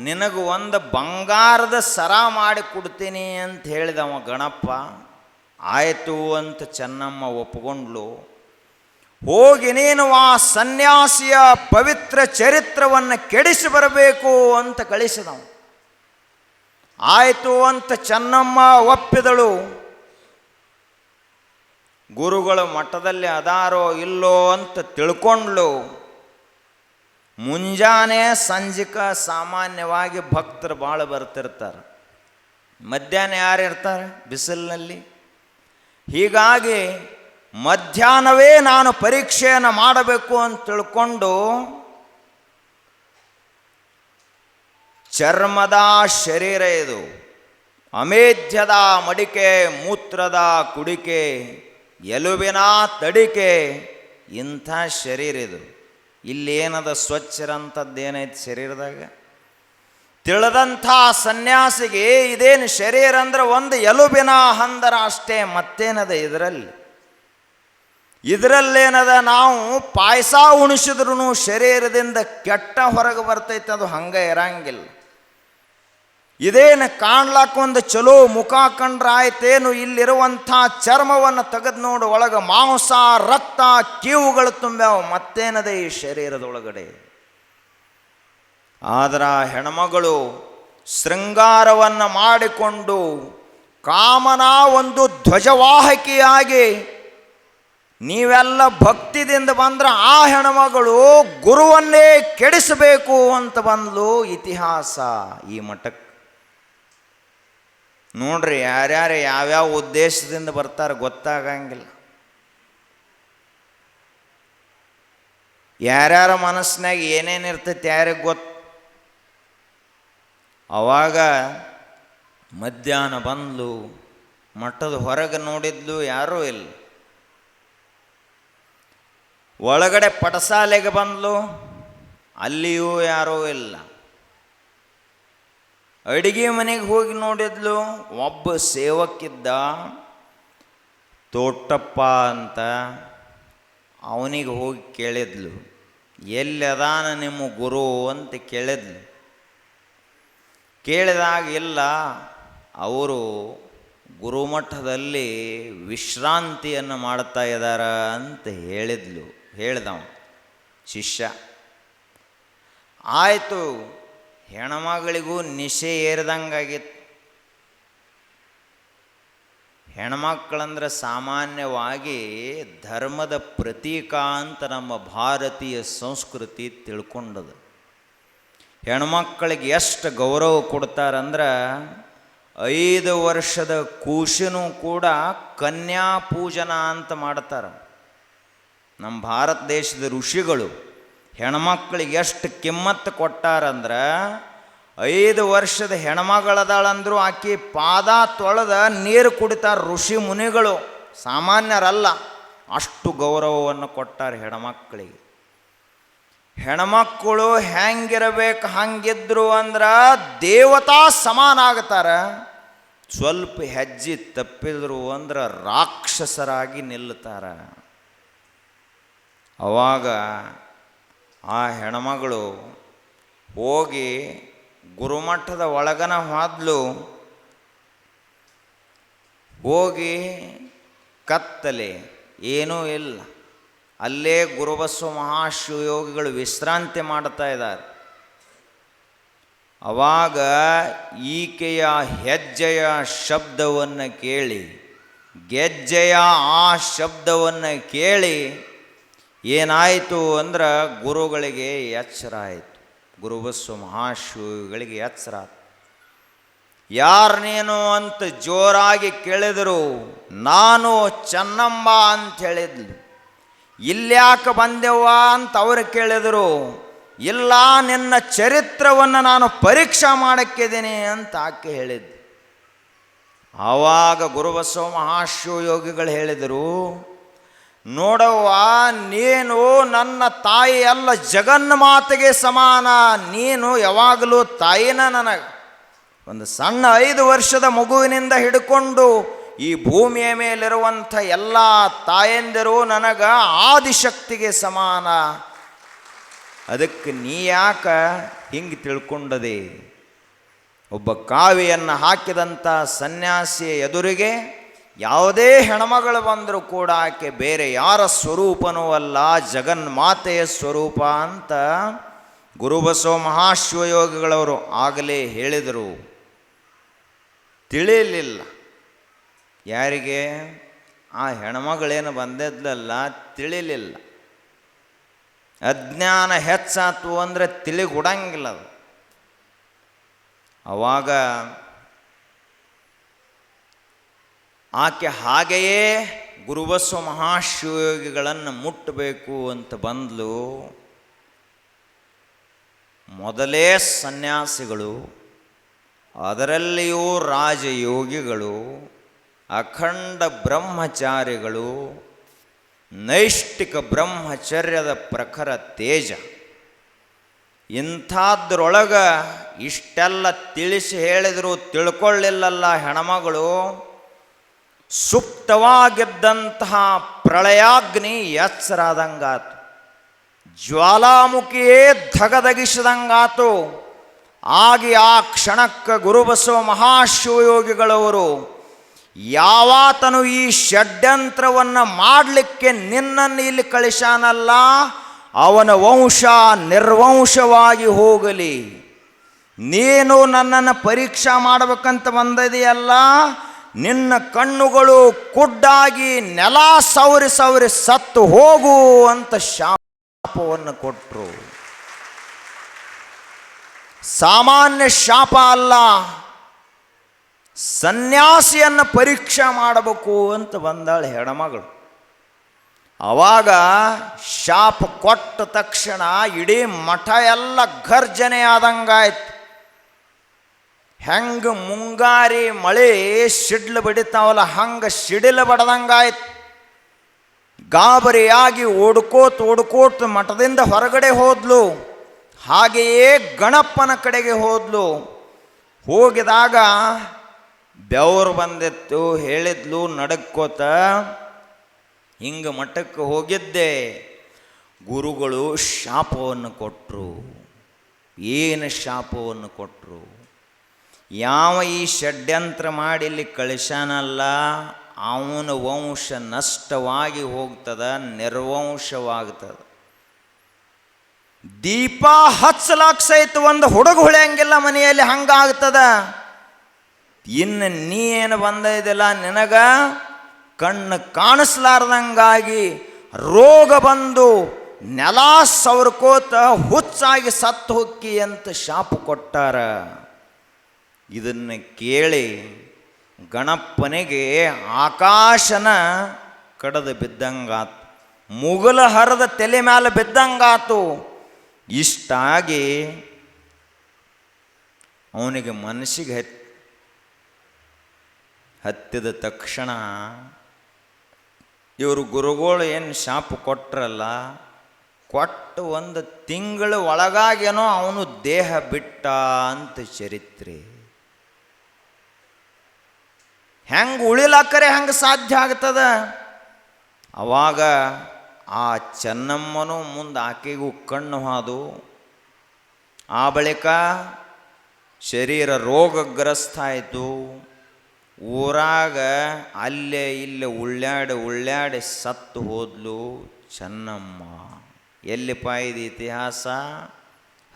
ನಿನಗೆ ಒಂದು ಬಂಗಾರದ ಸರ ಮಾಡಿ ಕೊಡ್ತೀನಿ ಅಂತ ಹೇಳಿದವ ಗಣಪ. ಆಯಿತು ಅಂತ ಚೆನ್ನಮ್ಮ ಒಪ್ಪಿಕೊಂಡ್ಲು. ಹೋಗಿ ನೀನು ಆ ಸನ್ಯಾಸಿಯ ಪವಿತ್ರ ಚರಿತ್ರವನ್ನು ಕೆಡಿಸಿ ಬರಬೇಕು ಅಂತ ಕಳಿಸಿದವ. ಆಯಿತು ಅಂತ ಚೆನ್ನಮ್ಮ ಒಪ್ಪಿದಳು. ಗುರುಗಳು ಮಠದಲ್ಲಿ ಅದಾರೋ ಇಲ್ಲೋ ಅಂತ ತಿಳ್ಕೊಂಡ್ಲು. ಮುಂಜಾನೆ ಸಂಜಿಕ ಸಾಮಾನ್ಯವಾಗಿ ಭಕ್ತರು ಭಾಳ ಬರ್ತಿರ್ತಾರೆ, ಮಧ್ಯಾಹ್ನ ಯಾರು ಇರ್ತಾರೆ ಬಿಸಿಲಿನಲ್ಲಿ. ಹೀಗಾಗಿ ಮಧ್ಯಾಹ್ನವೇ ನಾನು ಪರೀಕ್ಷೆಯನ್ನು ಮಾಡಬೇಕು ಅಂತ ತಿಳ್ಕೊಂಡು ಚರ್ಮದ ಶರೀರ ಇದು, ಅಮೇಧ್ಯದ ಮಡಿಕೆ, ಮೂತ್ರದ ಕುಡಿಕೆ, ಎಲುಬಿನ ತಡಿಕೆ, ಇಂಥ ಶರೀರ ಇದು. ಇಲ್ಲೇನದ ಸ್ವಚ್ಛರಂಥದ್ದೇನೈತಿ ಶರೀರದಾಗ? ತಿಳಿದಂಥ ಸನ್ಯಾಸಿಗೆ ಇದೇನು ಶರೀರ ಅಂದ್ರೆ ಒಂದು ಎಲುಬಿನ ಹಂದರ ಅಷ್ಟೇ, ಮತ್ತೇನದ ಇದರಲ್ಲೇನದ? ನಾವು ಪಾಯಸ ಉಣಿಸಿದ್ರೂ ಶರೀರದಿಂದ ಕೆಟ್ಟ ಹೊರಗೆ ಬರ್ತೈತೆ, ಅದು ಹಂಗೆ ಇರಂಗಿಲ್ಲ. ಇದೇನು ಕಾಣ್ಲಾಕ ಒಂದು ಚಲೋ ಮುಖ ಕಂಡ್ರೆ ಆಯ್ತೇನು? ಇಲ್ಲಿರುವಂಥ ಚರ್ಮವನ್ನು ತೆಗೆದು ನೋಡು, ಒಳಗೆ ಮಾಂಸ, ರಕ್ತ, ಕೀವುಗಳು ತುಂಬ್ಯಾವ, ಮತ್ತೇನದೆ ಈ ಶರೀರದೊಳಗಡೆ? ಆದ್ರೆ ಹೆಣ್ಮಗಳು ಶೃಂಗಾರವನ್ನು ಮಾಡಿಕೊಂಡು ಕಾಮನ ಒಂದು ಧ್ವಜವಾಹಕಿಯಾಗಿ ನೀವೆಲ್ಲ ಭಕ್ತಿದಿಂದ ಬಂದ್ರೆ ಆ ಹೆಣ್ಮಗಳು ಗುರುವನ್ನೇ ಕೆಡಿಸಬೇಕು ಅಂತ ಬಂದ್ಲು. ಇತಿಹಾಸ ಈ ಮಠಕ್ಕೆ ನೋಡ್ರಿ, ಯಾರ್ಯಾರು ಯಾವ್ಯಾವ ಉದ್ದೇಶದಿಂದ ಬರ್ತಾರೆ ಗೊತ್ತಾಗಂಗಿಲ್ಲ. ಯಾರ್ಯಾರ ಮನಸ್ಸಿನಾಗ ಏನೇನಿರ್ತೈತಿ ಯಾರಿಗೆ ಗೊತ್ತು. ಅವಾಗ ಮಧ್ಯಾಹ್ನ ಬಂದ್ಲು, ಮಠದ ಹೊರಗೆ ನೋಡಿದ್ಲು, ಯಾರೂ ಇಲ್ಲ. ಒಳಗಡೆ ಪಟಸಾಲೆಗೆ ಬಂದ್ಲು, ಅಲ್ಲಿಯೂ ಯಾರೂ ಇಲ್ಲ. ಅಡಿಗೆ ಮನೆಗೆ ಹೋಗಿ ನೋಡಿದ್ಲು, ಒಬ್ಬ ಸೇವಕ್ಕಿದ್ದ ತೋಟಪ್ಪ ಅಂತ. ಅವನಿಗೆ ಹೋಗಿ ಕೇಳಿದ್ಲು, ಎಲ್ಲಿ ಅದಾನ ನಿಮ್ಮ ಗುರು ಅಂತ ಕೇಳಿದ್ಲು. ಕೇಳಿದಾಗ ಇಲ್ಲ, ಅವರು ಗುರುಮಠದಲ್ಲಿ ವಿಶ್ರಾಂತಿಯನ್ನು ಮಾಡ್ತಾ ಇದ್ದಾರ ಅಂತ ಹೇಳಿದವ ಶಿಷ್ಯ. ಆಯಿತು, ಹೆಣ್ಮಗಳಿಗೂ ನಿಶೆ ಏರಿದಂಗಾಗಿತ್ತು. ಹೆಣ್ಮಕ್ಳಂದ್ರೆ ಸಾಮಾನ್ಯವಾಗಿ ಧರ್ಮದ ಪ್ರತೀಕ ಅಂತ ನಮ್ಮ ಭಾರತೀಯ ಸಂಸ್ಕೃತಿ ತಿಳ್ಕೊಂಡದು. ಹೆಣ್ಮಕ್ಕಳಿಗೆ ಎಷ್ಟು ಗೌರವ ಕೊಡ್ತಾರಂದ್ರೆ 5 ವರ್ಷದ ಕೂಶನೂ ಕೂಡ ಕನ್ಯಾ ಪೂಜನ ಅಂತ ಮಾಡ್ತಾರೆ. ನಮ್ಮ ಭಾರತ ದೇಶದ ಋಷಿಗಳು ಹೆಣ್ಮಕ್ಳಿಗೆ ಎಷ್ಟು ಕಿಮ್ಮತ್ತು ಕೊಟ್ಟಾರಂದ್ರೆ, 5 ವರ್ಷದ ಹೆಣ್ಮಗಳದಾಳಂದ್ರು ಆಕಿ ಪಾದ ತೊಳೆದ ನೀರು ಕುಡಿತಾರೆ ಋಷಿ ಮುನಿಗಳು, ಸಾಮಾನ್ಯರಲ್ಲ. ಅಷ್ಟು ಗೌರವವನ್ನು ಕೊಟ್ಟಾರೆ ಹೆಣ್ಮಕ್ಕಳಿಗೆ. ಹೆಣ್ಮಕ್ಕಳು ಹೆಂಗಿರ್ಬೇಕು, ಹಂಗಿದ್ರು ಅಂದ್ರೆ ದೇವತಾ ಸಮಾನ ಆಗ್ತಾರ. ಸ್ವಲ್ಪ ಹೆಜ್ಜೆ ತಪ್ಪಿದ್ರು ಅಂದ್ರೆ ರಾಕ್ಷಸರಾಗಿ ನಿಲ್ಲುತ್ತಾರ. ಅವಾಗ ಆ ಹೆಣ್ಮಗಳು ಹೋಗಿ ಗುರುಮಠದ ಒಳಗನ ಹೋದ್ಲು. ಹೋಗಿ ಕತ್ತಲೆ ಏನೂ ಇಲ್ಲ, ಅಲ್ಲೇ ಗುರುಬಸವ ಮಹಾಶಿವಯೋಗಿಗಳು ವಿಶ್ರಾಂತಿ ಮಾಡ್ತಾ ಇದ್ದಾರೆ. ಅವಾಗ ಈಕೆಯ ಹೆಜ್ಜೆಯ ಶಬ್ದವನ್ನು ಕೇಳಿ, ಗೆಜ್ಜೆಯ ಆ ಶಬ್ದವನ್ನು ಕೇಳಿ ಏನಾಯಿತು ಅಂದ್ರೆ ಗುರುಗಳಿಗೆ ಎಚ್ಚರ ಆಯಿತು. ಗುರುಬಸವ ಮಹಾಶಿವಗಳಿಗೆ ಎಚ್ಚರ ಆಯಿತು. ಯಾರು ನೀನು ಅಂತ ಜೋರಾಗಿ ಕೇಳಿದರು. ನಾನು ಚೆನ್ನಮ್ಮ ಅಂತ ಹೇಳಿದ್ಲು. ಇಲ್ಯಾಕೆ ಬಂದೆವ್ವ ಅಂತ ಅವರು ಕೇಳಿದರು. ಇಲ್ಲ, ನಿನ್ನ ಚರಿತ್ರವನ್ನು ನಾನು ಪರೀಕ್ಷೆ ಮಾಡಕ್ಕಿದ್ದೀನಿ ಅಂತ ಆಕೆ ಹೇಳಿದ್ದು. ಆವಾಗ ಗುರುಬಸವ ಮಹಾಶಿವಯೋಗಿಗಳು ಹೇಳಿದರು, ನೋಡವ್ವ, ನೀನು ನನ್ನ ತಾಯಿ ಅಲ್ಲ, ಜಗನ್ಮಾತೆಗೆ ಸಮಾನ. ನೀನು ಯಾವಾಗಲೂ ತಾಯಿನ ನನಗೆ. ಒಂದು ಸಣ್ಣ 5 ವರ್ಷದ ಮಗುವಿನಿಂದ ಹಿಡ್ಕೊಂಡು ಈ ಭೂಮಿಯ ಮೇಲಿರುವಂಥ ಎಲ್ಲ ತಾಯಂದಿರು ನನಗೆ ಆದಿಶಕ್ತಿಗೆ ಸಮಾನ. ಅದಕ್ಕೆ ನೀ ಯಾಕೆ ಹಿಂಗೆ ತಿಳ್ಕೊಂಡದೆ? ಒಬ್ಬ ಕಾವಿಯನ್ನು ಹಾಕಿದಂಥ ಸನ್ಯಾಸಿಯ ಎದುರಿಗೆ ಯಾವುದೇ ಹೆಣ್ಮಗಳು ಬಂದರೂ ಕೂಡ ಆಕೆ ಬೇರೆ ಯಾರ ಸ್ವರೂಪನೂ ಅಲ್ಲ, ಜಗನ್ಮಾತೆಯ ಸ್ವರೂಪ ಅಂತ ಗುರುಬಸವ ಮಹಾಶಿವಯೋಗಿಗಳವರು ಆಗಲೇ ಹೇಳಿದರು. ತಿಳಿಯಲಿಲ್ಲ ಯಾರಿಗೆ? ಆ ಹೆಣ್ಮಗಳೇನು ಬಂದಿದ್ಲಲ್ಲ, ತಿಳಿಲಿಲ್ಲ. ಅಜ್ಞಾನ ಹೆಚ್ಚಾತು ಅಂದರೆ ತಿಳಿಗುಡಂಗಿಲ್ಲ ಅದು. ಅವಾಗ ಆಕೆ ಹಾಗೆಯೇ ಗುರುಬಸವ ಮಹಾಶಿವಯೋಗಿಗಳನ್ನು ಮುಟ್ಟಬೇಕು ಅಂತ ಬಂದ್ಲು. ಮೊದಲೇ ಸನ್ಯಾಸಿಗಳು, ಅದರಲ್ಲಿಯೂ ರಾಜಯೋಗಿಗಳು, ಅಖಂಡ ಬ್ರಹ್ಮಚಾರಿಗಳು, ನೈಷ್ಠಿಕ ಬ್ರಹ್ಮಚರ್ಯದ ಪ್ರಖರ ತೇಜ. ಇಂಥದ್ರೊಳಗೆ ಇಷ್ಟೆಲ್ಲ ತಿಳಿಸಿ ಹೇಳಿದರೂ ತಿಳ್ಕೊಳ್ಳಿಲ್ಲಲ್ಲ ಹೆಣ್ಮಗಳು. ಸುಪ್ತವಾಗಿದ್ದಂತಹ ಪ್ರಳಯಾಗ್ನಿ ಎಚ್ಚರಾದಂಗಾತು. ಜ್ವಾಲಾಮುಖಿಯೇ ಧಗಧಗಿಸಿದಂಗಾತು. ಆಗಿ ಆ ಕ್ಷಣಕ್ಕೆ ಗುರುಬಸವ ಮಹಾಶಿವಯೋಗಿಗಳವರು, ಯಾವಾತನು ಈ ಷಡ್ಯಂತ್ರವನ್ನು ಮಾಡಲಿಕ್ಕೆ ನಿನ್ನನ್ನು ಇಲ್ಲಿ ಕಳಿಸಾನಲ್ಲ, ಅವನ ವಂಶ ನಿರ್ವಂಶವಾಗಿ ಹೋಗಲಿ. ನೀನು ನನ್ನನ್ನು ಪರೀಕ್ಷೆ ಮಾಡಬೇಕಂತ ಬಂದದೆಯಲ್ಲ, ನಿನ್ನ ಕಣ್ಣುಗಳು ಕುಡ್ಡಾಗಿ ನೆಲ ಸವರಿ ಸವರಿ ಸತ್ತು ಹೋಗು ಅಂತ ಶಾಪವನ್ನು ಕೊಟ್ಟರು. ಸಾಮಾನ್ಯ ಶಾಪ ಅಲ್ಲ, ಸನ್ಯಾಸಿಯನ್ನು ಪರೀಕ್ಷೆ ಮಾಡಬೇಕು ಅಂತ ಬಂದಾಳೆ ಹೆಣ್ಮಗಳು. ಆವಾಗ ಶಾಪ ಕೊಟ್ಟ ತಕ್ಷಣ ಇಡೀ ಮಠ ಎಲ್ಲ ಘರ್ಜನೆ ಆದಂಗಾಯ್ತು. ಹೆಂಗೆ ಮುಂಗಾರಿ ಮಳೆ ಸಿಡ್ಲು ಬಡಿತಾವಲ್ಲ, ಹಂಗೆ ಸಿಡಿಲು ಬಡ್ದಂಗಾಯ್ತು. ಗಾಬರಿಯಾಗಿ ಓಡ್ಕೋತ ಮಠದಿಂದ ಹೊರಗಡೆ ಹೋದ್ಲು. ಹಾಗೆಯೇ ಗಣಪನ ಕಡೆಗೆ ಹೋದ್ಲು. ಹೋಗಿದಾಗ ಬೆವರು ಬಂದಿತ್ತು. ಹೇಳಿದ್ಲು ನಡಕ್ಕೋತ, ಹಿಂಗೆ ಮಠಕ್ಕೆ ಹೋಗಿದ್ದೆ, ಗುರುಗಳು ಶಾಪವನ್ನು ಕೊಟ್ಟರು. ಏನು ಶಾಪವನ್ನು ಕೊಟ್ಟರು? ಯಾವ ಈ ಷಡ್ಯಂತ್ರ ಮಾಡಿ ಇಲ್ಲಿ ಕಳಿಸಾನಲ್ಲ, ಅವನ ವಂಶ ನಷ್ಟವಾಗಿ ಹೋಗ್ತದ, ನಿರ್ವಂಶವಾಗ್ತದ. ದೀಪ ಹಚ್ಚಲಾಕ್ ಸಹಿತ ಒಂದು ಹುಡುಗ ಹೊಳೆಯಂಗಿಲ್ಲ ಮನೆಯಲ್ಲಿ, ಹಂಗಾಗ್ತದ. ಇನ್ನು ನೀ ಏನು ಬಂದಿದ್ದಿಲ್ಲ, ನಿನಗ ಕಣ್ಣು ಕಾಣಿಸ್ಲಾರ್ದಂಗಾಗಿ ರೋಗ ಬಂದು ನೆಲ ಸವರ್ಕೋತ ಹುಚ್ಚಾಗಿ ಸತ್ತು ಹೊಕ್ಕಿ ಅಂತ ಶಾಪ ಕೊಟ್ಟಾರ. ಇದನ್ನು ಕೇಳಿ ಗಣಪನಿಗೆ ಆಕಾಶನ ಕಡದು ಬಿದ್ದಂಗಾತು, ಮುಗಲ ಹರಿದ ತಲೆ ಮೇಲೆ ಬಿದ್ದಂಗಾತು. ಇಷ್ಟಾಗಿ ಅವನಿಗೆ ಮನಸ್ಸಿಗೆ ಹತ್ತಿದ ತಕ್ಷಣ ಇವರು ಗುರುಗಳು ಏನು ಶಾಪ ಕೊಟ್ರಲ್ಲ, ಕೊಟ್ಟು ಒಂದು ತಿಂಗಳ ಒಳಗಾಗೇನೋ ಅವನು ದೇಹ ಬಿಟ್ಟ ಅಂತ ಚರಿತ್ರೆ. ಹೆಂಗೆ ಉಳಿಲಾಕರೆ ಹೆಂಗೆ ಸಾಧ್ಯ ಆಗ್ತದ? ಅವಾಗ ಆ ಚೆನ್ನಮ್ಮನೂ ಮುಂದೆ ಆಕೆಗೂ ಕಣ್ಣು ಹಾದು, ಆ ಬಳಿಕ ಶರೀರ ರೋಗಗ್ರಸ್ತ ಆಯಿತು. ಊರಾಗ ಅಲ್ಲೇ ಇಲ್ಲೇ ಉಳ್ಳಾಡಿ ಸತ್ತು ಹೋದ್ಲು ಚೆನ್ನಮ್ಮ. ಎಲ್ಲಿಪ್ಪ ಇದು ಇತಿಹಾಸ?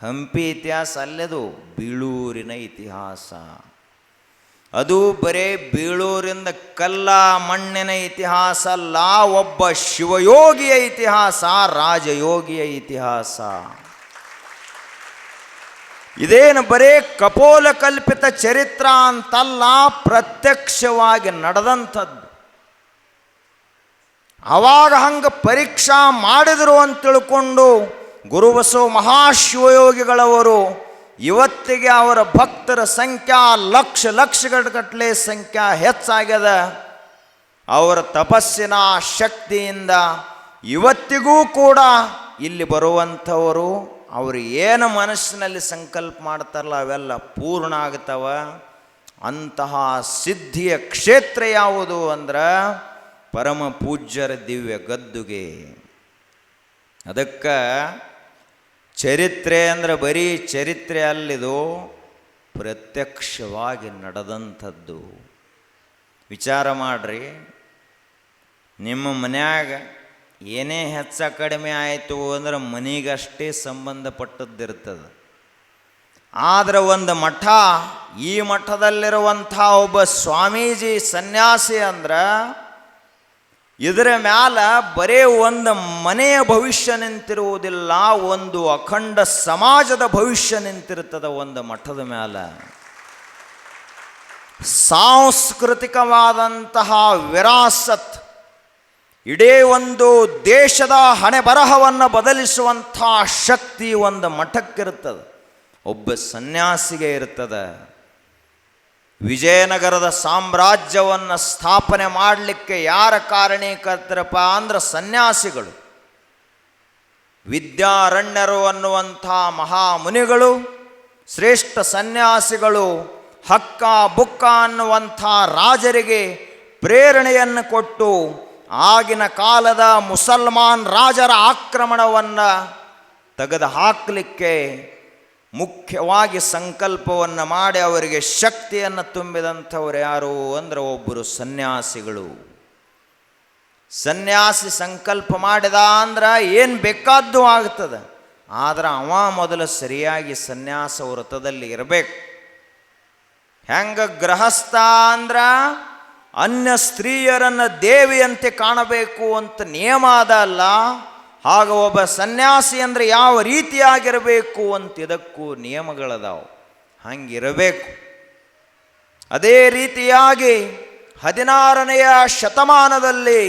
ಹಂಪಿ ಇತಿಹಾಸ ಅಲ್ಲೆದು, ಬೀಳೂರಿನ ಇತಿಹಾಸ. ಅದು ಬರೇ ಬೀಳೂರಿಂದ ಕಲ್ಲ ಮಣ್ಣಿನ ಇತಿಹಾಸ ಅಲ್ಲ, ಒಬ್ಬ ಶಿವಯೋಗಿಯ ಇತಿಹಾಸ, ರಾಜಯೋಗಿಯ ಇತಿಹಾಸ. ಇದೇನು ಬರೇ ಕಪೋಲ ಕಲ್ಪಿತ ಚರಿತ್ರ ಅಂತಲ್ಲ, ಪ್ರತ್ಯಕ್ಷವಾಗಿ ನಡೆದಂಥದ್ದು. ಅವಾಗ ಹಂಗೆ ಪರೀಕ್ಷಾ ಮಾಡಿದರು ಅಂತ ತಿಳ್ಕೊಂಡು ಗುರುಬಸವ ಮಹಾಶಿವಯೋಗಿಗಳವರು ಇವತ್ತಿಗೆ ಅವರ ಭಕ್ತರ ಸಂಖ್ಯಾ ಲಕ್ಷಗಟ್ಟಲೆ ಸಂಖ್ಯಾ ಹೆಚ್ಚಾಗ್ಯದ. ಅವರ ತಪಸ್ಸಿನ ಶಕ್ತಿಯಿಂದ ಇವತ್ತಿಗೂ ಕೂಡ ಇಲ್ಲಿ ಬರುವಂಥವರು ಅವರು ಏನು ಮನಸ್ಸಿನಲ್ಲಿ ಸಂಕಲ್ಪ ಮಾಡ್ತಾರಲ್ಲ ಅವೆಲ್ಲ ಪೂರ್ಣ ಆಗ್ತವ. ಅಂತಹ ಸಿದ್ಧಿಯ ಕ್ಷೇತ್ರ ಯಾವುದು ಅಂದ್ರೆ ಪರಮ ಪೂಜ್ಯರ ದಿವ್ಯ ಗದ್ದುಗೆ. ಅದಕ್ಕೆ ಚರಿತ್ರೆ ಅಂದರೆ ಬರೀ ಚರಿತ್ರೆ ಅಲ್ಲಿದು, ಪ್ರತ್ಯಕ್ಷವಾಗಿ ನಡೆದಂಥದ್ದು. ವಿಚಾರ ಮಾಡ್ರಿ, ನಿಮ್ಮ ಮನ್ಯಾಗ ಏನೇ ಹೆಚ್ಚ ಕಡಿಮೆ ಆಯಿತು ಅಂದ್ರೆ ಮನೆಗಷ್ಟೇ ಸಂಬಂಧಪಟ್ಟದ್ದಿರ್ತದೆ. ಆದರೆ ಒಂದು ಮಠ, ಈ ಮಠದಲ್ಲಿರುವಂಥ ಒಬ್ಬ ಸ್ವಾಮೀಜಿ ಸನ್ಯಾಸಿ ಅಂದ್ರೆ ಇದರ ಮ್ಯಾಲ ಬರೇ ಒಂದು ಮನೆಯ ಭವಿಷ್ಯ ನಿಂತಿರುವುದಿಲ್ಲ, ಒಂದು ಅಖಂಡ ಸಮಾಜದ ಭವಿಷ್ಯ ನಿಂತಿರ್ತದೆ ಒಂದು ಮಠದ ಮ್ಯಾಲ. ಸಾಂಸ್ಕೃತಿಕವಾದಂತಹ ವಿರಾಸತ್, ಇಡೀ ಒಂದು ದೇಶದ ಹಣೆ ಬರಹವನ್ನು ಬದಲಿಸುವಂಥ ಶಕ್ತಿ ಒಂದು ಮಠಕ್ಕಿರ್ತದೆ, ಒಬ್ಬ ಸನ್ಯಾಸಿಗೆ ಇರ್ತದೆ. ವಿಜಯನಗರದ ಸಾಮ್ರಾಜ್ಯವನ್ನು ಸ್ಥಾಪನೆ ಮಾಡಲಿಕ್ಕೆ ಯಾರ ಕಾರಣೀಕರ್ತರಪ್ಪ ಅಂದ್ರೆ ಸನ್ಯಾಸಿಗಳು. ವಿದ್ಯಾರಣ್ಯರು ಅನ್ನುವಂಥ ಮಹಾಮುನಿಗಳು, ಶ್ರೇಷ್ಠ ಸನ್ಯಾಸಿಗಳು ಹಕ್ಕ ಬುಕ್ಕ ಅನ್ನುವಂಥ ರಾಜರಿಗೆ ಪ್ರೇರಣೆಯನ್ನು ಕೊಟ್ಟು ಆಗಿನ ಕಾಲದ ಮುಸಲ್ಮಾನ್ ರಾಜರ ಆಕ್ರಮಣವನ್ನು ತೆಗೆದು ಹಾಕಲಿಕ್ಕೆ ಮುಖ್ಯವಾಗಿ ಸಂಕಲ್ಪವನ್ನು ಮಾಡಿ ಅವರಿಗೆ ಶಕ್ತಿಯನ್ನು ತುಂಬಿದಂಥವ್ರು ಯಾರು ಅಂದರೆ ಒಬ್ಬರು ಸನ್ಯಾಸಿಗಳು. ಸನ್ಯಾಸಿ ಸಂಕಲ್ಪ ಮಾಡಿದ ಅಂದ್ರೆ ಏನು ಬೇಕಾದ್ದು ಆಗ್ತದೆ, ಆದರೆ ಅವ ಮೊದಲು ಸರಿಯಾಗಿ ಸನ್ಯಾಸ ವ್ರತದಲ್ಲಿ ಇರಬೇಕು. ಹೆಂಗ ಗೃಹಸ್ಥ ಅಂದ್ರೆ ಅನ್ಯ ಸ್ತ್ರೀಯರನ್ನು ದೇವಿಯಂತೆ ಕಾಣಬೇಕು ಅಂತ ನಿಯಮ ಅದ ಅಲ್ಲ, ಆಗ ಒಬ್ಬ ಸನ್ಯಾಸಿ ಅಂದರೆ ಯಾವ ರೀತಿಯಾಗಿರಬೇಕು ಅಂತ ಇದಕ್ಕೂ ನಿಯಮಗಳದಾವು, ಹಂಗಿರಬೇಕು. ಅದೇ ರೀತಿಯಾಗಿ 16ನೆಯ ಶತಮಾನದಲ್ಲಿ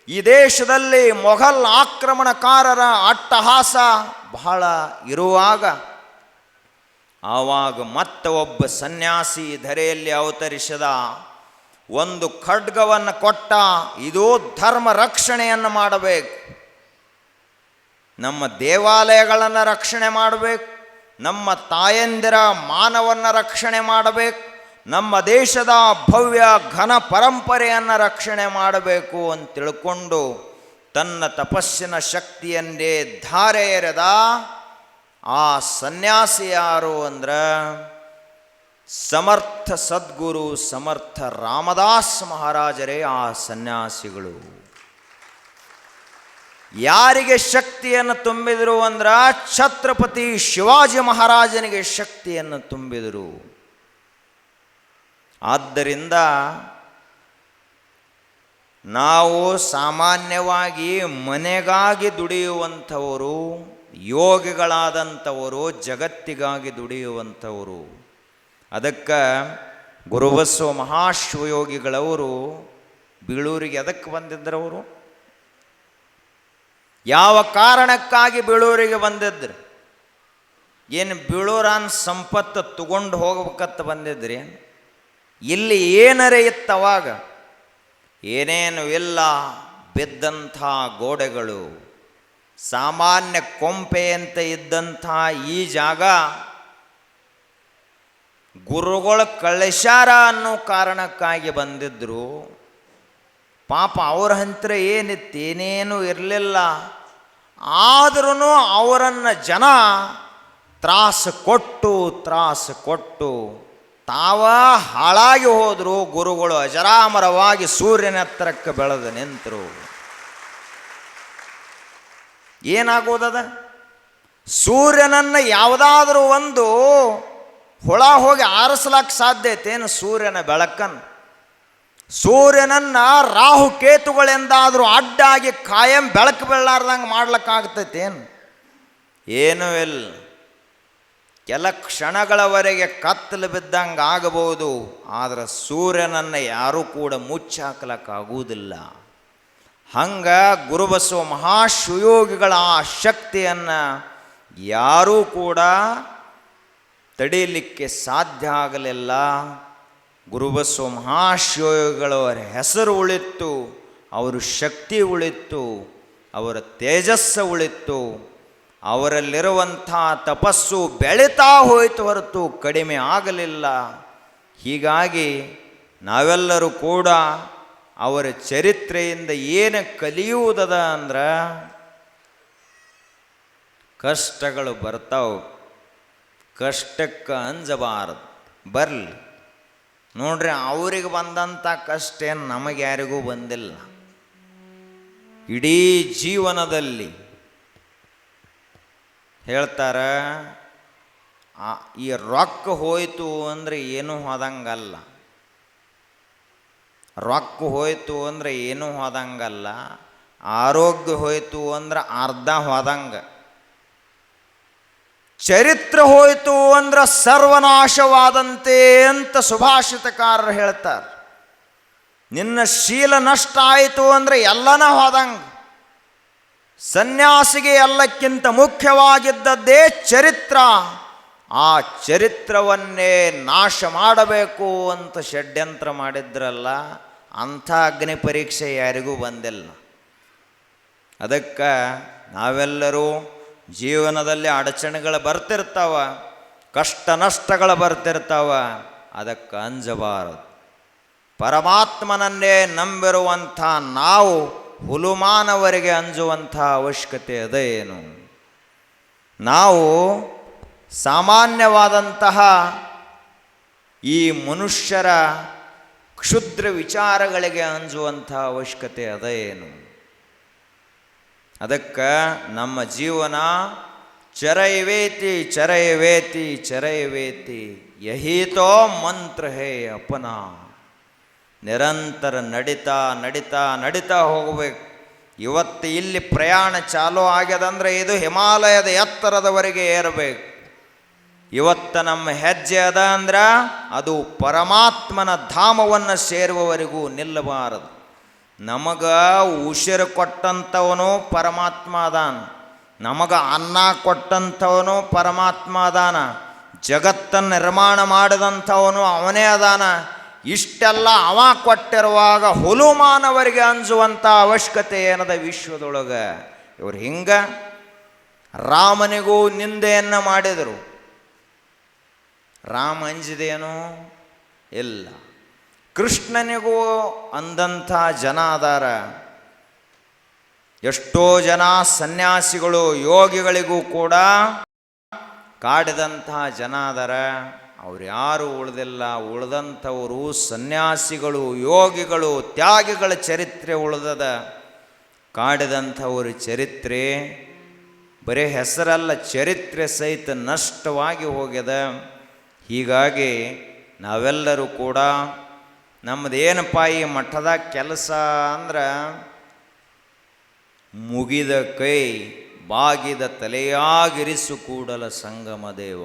ಈ ದೇಶದಲ್ಲಿ ಮೊಘಲ್ ಆಕ್ರಮಣಕಾರರ ಅಟ್ಟಹಾಸ ಬಹಳ ಇರುವಾಗ ಆವಾಗ ಮತ್ತೆ ಒಬ್ಬ ಸನ್ಯಾಸಿ ಧರೆಯಲ್ಲಿ ಅವತರಿಸಿದ, ಒಂದು ಖಡ್ಗವನ್ನು ಕೊಟ್ಟ, ಇದು ಧರ್ಮ ರಕ್ಷಣೆಯನ್ನು ಮಾಡಬೇಕು, ನಮ್ಮ ದೇವಾಲಯಗಳನ್ನು ರಕ್ಷಣೆ ಮಾಡಬೇಕು, ನಮ್ಮ ತಾಯಂದಿರ ಮಾನವನ್ನು ರಕ್ಷಣೆ ಮಾಡಬೇಕು, ನಮ್ಮ ದೇಶದ ಭವ್ಯ ಘನ ಪರಂಪರೆಯನ್ನು ರಕ್ಷಣೆ ಮಾಡಬೇಕು ಅಂತ ತಿಳ್ಕೊಂಡು ತನ್ನ ತಪಸ್ಸಿನ ಶಕ್ತಿಯನ್ನೇ ಧಾರೆ ಎರೆದ ಆ ಸನ್ಯಾಸಿ ಯಾರು ಅಂದ್ರೆ ಸಮರ್ಥ ಸದ್ಗುರು ಸಮರ್ಥ ರಾಮದಾಸ್ ಮಹಾರಾಜರೇ ಆ ಸನ್ಯಾಸಿಗಳು. ಯಾರಿಗೆ ಶಕ್ತಿಯನ್ನು ತುಂಬಿದರು ಅಂದ್ರೆ ಛತ್ರಪತಿ ಶಿವಾಜಿ ಮಹಾರಾಜನಿಗೆ ಶಕ್ತಿಯನ್ನು ತುಂಬಿದರು. ಆದ್ದರಿಂದ ನಾವು ಸಾಮಾನ್ಯವಾಗಿ ಮನೆಗಾಗಿ ದುಡಿಯುವಂಥವರು, ಯೋಗಿಗಳಾದಂಥವರು ಜಗತ್ತಿಗಾಗಿ ದುಡಿಯುವಂಥವರು. ಅದಕ್ಕೆ ಗುರುಬಸವ ಮಹಾಶಿವಯೋಗಿಗಳವರು ಬೀಳೂರಿಗೆ ಎದಕ್ಕೆ ಬಂದಿದ್ದರವರು? ಯಾವ ಕಾರಣಕ್ಕಾಗಿ ಬೀಳೂರಿಗೆ ಬಂದಿದ್ರು? ಏನು ಬೀಳೂರನ್ ಸಂಪತ್ತು ತಗೊಂಡು ಹೋಗ್ಬೇಕಂತ ಬಂದಿದ್ರಿ? ಇಲ್ಲಿ ಏನರೇ ಇತ್ತವಾಗ? ಏನೇನು ಇಲ್ಲ, ಬಿದ್ದಂಥ ಗೋಡೆಗಳು, ಸಾಮಾನ್ಯ ಕೊಂಪೆ ಅಂತ ಇದ್ದಂಥ ಈ ಜಾಗ ಗುರುಗಳು ಕಳಿಸ್ಯಾರ ಅನ್ನೋ ಕಾರಣಕ್ಕಾಗಿ ಬಂದಿದ್ರು. ಪಾಪ ಅವ್ರ ಹಂತ್ರ ಏನಿತ್ತು, ಏನೇನೂ ಇರಲಿಲ್ಲ. ಆದ್ರೂ ಅವರನ್ನು ಜನ ತ್ರಾಸು ಕೊಟ್ಟು ತಾವ ಹಾಳಾಗಿ ಹೋದರು. ಗುರುಗಳು ಅಜರಾಮರವಾಗಿ ಸೂರ್ಯನ ಹತ್ತಿರಕ್ಕೆ ಬೆಳೆದು ನಿಂತರು. ಏನಾಗೋದದ? ಸೂರ್ಯನನ್ನು ಯಾವುದಾದ್ರೂ ಒಂದು ಹುಳ ಹೋಗಿ ಆರಿಸ್ಲಾಕ ಸಾಧ್ಯತೆಯನ್ನು? ಸೂರ್ಯನ ಬೆಳಕನ್ನು, ಸೂರ್ಯನನ್ನು ರಾಹುಕೇತುಗಳೆಂದಾದರೂ ಅಡ್ಡಾಗಿ ಕಾಯಂ ಬೆಳಕು ಬೀಳಲಾರ್ದಂಗೆ ಮಾಡ್ಲಿಕ್ಕಾಗ್ತೈತೇನು? ಏನೂ ಇಲ್ಲ. ಕೆಲ ಕ್ಷಣಗಳವರೆಗೆ ಕತ್ತಲು ಬಿದ್ದಂಗೆ ಆಗಬಹುದು, ಆದರೆ ಸೂರ್ಯನನ್ನು ಯಾರೂ ಕೂಡ ಮುಚ್ಚಾಕಲಕ್ಕಾಗುವುದಿಲ್ಲ. ಹಂಗೆ ಗುರುಬಸವ ಮಹಾಶಿವಯೋಗಿಗಳ ಆ ಶಕ್ತಿಯನ್ನು ಯಾರೂ ಕೂಡ ತಡೀಲಿಕ್ಕೆ ಸಾಧ್ಯ ಆಗಲಿಲ್ಲ. ಗುರುಬಸವ ಮಹಾಶಿವಯೋಗಿಗಳವರ ಹೆಸರು ಉಳಿತು, ಅವರ ಶಕ್ತಿ ಉಳಿತು, ಅವರ ತೇಜಸ್ಸು ಉಳಿತು. ಅವರಲ್ಲಿರುವಂಥ ತಪಸ್ಸು ಬೆಳೀತಾ ಹೋಯಿತು ಹೊರತು ಕಡಿಮೆ ಆಗಲಿಲ್ಲ. ಹೀಗಾಗಿ ನಾವೆಲ್ಲರೂ ಕೂಡ ಅವರ ಚರಿತ್ರೆಯಿಂದ ಏನು ಕಲಿಯುವುದದ ಅಂದ್ರೆ, ಕಷ್ಟಗಳು ಬರ್ತಾವೆ, ಕಷ್ಟಕ್ಕೆ ಅಂಜಬಾರದು. ಬರಲಿ ನೋಡ್ರಿ, ಅವ್ರಿಗೆ ಬಂದಂಥ ಕಷ್ಟ ಏನು ನಮಗೆ ಯಾರಿಗೂ ಬಂದಿಲ್ಲ. ಇಡೀ ಜೀವನದಲ್ಲಿ ಹೇಳ್ತಾರೆ, ಈ ರೊಕ್ಕ ಹೋಯಿತು ಅಂದರೆ ಏನೂ ಹೋದಂಗಲ್ಲ. ರೊಕ್ಕ ಹೋಯಿತು ಅಂದರೆ ಏನೂ ಹೋದಂಗಲ್ಲ. ಆರೋಗ್ಯ ಹೋಯಿತು ಅಂದ್ರೆ ಅರ್ಧ ಹೋದಂಗೆ. ಚರಿತ್ರೆ ಹೋಯಿತು ಅಂದ್ರೆ ಸರ್ವನಾಶವಾದಂತೆ ಅಂತ ಸುಭಾಷಿತಕಾರರು ಹೇಳ್ತಾರೆ. ನಿನ್ನ ಶೀಲ ನಷ್ಟ ಆಯಿತು ಅಂದರೆ ಎಲ್ಲನ ಹೋದಂಗೆ. ಸನ್ಯಾಸಿಗೆ ಎಲ್ಲಕ್ಕಿಂತ ಮುಖ್ಯವಾಗಿದ್ದದ್ದೇ ಚರಿತ್ರ. ಆ ಚರಿತ್ರವನ್ನೇ ನಾಶ ಮಾಡಬೇಕು ಅಂತ ಷಡ್ಯಂತ್ರ ಮಾಡಿದ್ರಲ್ಲ, ಅಂಥ ಅಗ್ನಿ ಪರೀಕ್ಷೆ ಯಾರಿಗೂ ಬಂದಿಲ್ಲ. ಅದಕ್ಕೆ ನಾವೆಲ್ಲರೂ ಜೀವನದಲ್ಲಿ ಅಡಚಣೆಗಳು ಬರ್ತಿರ್ತಾವ, ಕಷ್ಟ ನಷ್ಟಗಳು ಬರ್ತಿರ್ತಾವ, ಅದಕ್ಕೆ ಅಂಜಬಾರದು. ಪರಮಾತ್ಮನನ್ನೇ ನಂಬಿರುವಂಥ ನಾವು ಹುಲುಮಾನವರಿಗೆ ಅಂಜುವಂಥ ಅವಶ್ಯಕತೆ ಅದೇನು? ನಾವು ಸಾಮಾನ್ಯವಾದಂತಹ ಈ ಮನುಷ್ಯರ ಕ್ಷುದ್ರ ವಿಚಾರಗಳಿಗೆ ಅಂಜುವಂಥ ಅವಶ್ಯಕತೆ ಅದೇನು? ಅದಕ್ಕೆ ನಮ್ಮ ಜೀವನ ಚರೈವೇತಿ ಚರೈವೇತಿ ಚರೈವೇತಿ ಯಹೀತೋ ಮಂತ್ರ ಹೇ ಅಪನಾ. ನಿರಂತರ ನಡಿತಾ ನಡಿತಾ ನಡಿತಾ ಹೋಗಬೇಕು. ಇವತ್ತು ಇಲ್ಲಿ ಪ್ರಯಾಣ ಚಾಲೂ ಆಗ್ಯದಂದ್ರೆ ಇದು ಹಿಮಾಲಯದ ಎತ್ತರದವರೆಗೆ ಏರಬೇಕು. ಇವತ್ತು ನಮ್ಮ ಹೆಜ್ಜೆ ಅದ ಅಂದ್ರೆ ಅದು ಪರಮಾತ್ಮನ ಧಾಮವನ್ನು ಸೇರುವವರೆಗೂ ನಿಲ್ಲಬಾರದು. ನಮಗೆ ಉಸಿರು ಕೊಟ್ಟಂಥವನು ಪರಮಾತ್ಮ ಅದಾನ, ನಮಗೆ ಅನ್ನ ಕೊಟ್ಟಂಥವನು ಪರಮಾತ್ಮ ಅದಾನ, ಜಗತ್ತನ್ನು ನಿರ್ಮಾಣ ಮಾಡಿದಂಥವನು ಅವನೇ ಅದಾನ. ಇಷ್ಟೆಲ್ಲ ಅವ ಕೊಟ್ಟಿರುವಾಗ ಹುಲುಮಾನವರಿಗೆ ಅಂಜುವಂಥ ಅವಶ್ಯಕತೆ ಏನದ ವಿಶ್ವದೊಳಗೆ? ಇವರು ಹಿಂಗೆ ರಾಮನಿಗೂ ನಿಂದೆಯನ್ನು ಮಾಡಿದರು. ರಾಮ ಅಂಜಿದೇನು? ಇಲ್ಲ. ಕೃಷ್ಣನಿಗೂ ಅಂದಂಥ ಜನ ಅದಾರ. ಎಷ್ಟೋ ಜನ ಸನ್ಯಾಸಿಗಳು ಯೋಗಿಗಳಿಗೂ ಕೂಡ ಕಾಡಿದಂತಹ ಜನ ಅದಾರ. ಅವ್ರು ಯಾರು ಉಳಿದಿಲ್ಲ. ಉಳಿದಂಥವರು ಸನ್ಯಾಸಿಗಳು, ಯೋಗಿಗಳು, ತ್ಯಾಗಿಗಳ ಚರಿತ್ರೆ ಉಳಿದದ. ಕಾಡಿದಂಥವ್ರ ಚರಿತ್ರೆ ಬರೀ ಹೆಸರಲ್ಲ, ಚರಿತ್ರೆ ಸಹಿತ ನಷ್ಟವಾಗಿ ಹೋಗ್ಯದ. ಹೀಗಾಗಿ ನಾವೆಲ್ಲರೂ ಕೂಡ ನಮ್ಮದೇನಪ್ಪ ಈ ಮಠದ ಕೆಲಸ ಅಂದ್ರೆ, ಮುಗಿದ ಕೈ ಬಾಗಿದ ತಲೆಯಾಗಿರಿಸು ಕೂಡಲ ಸಂಗಮ ದೇವ.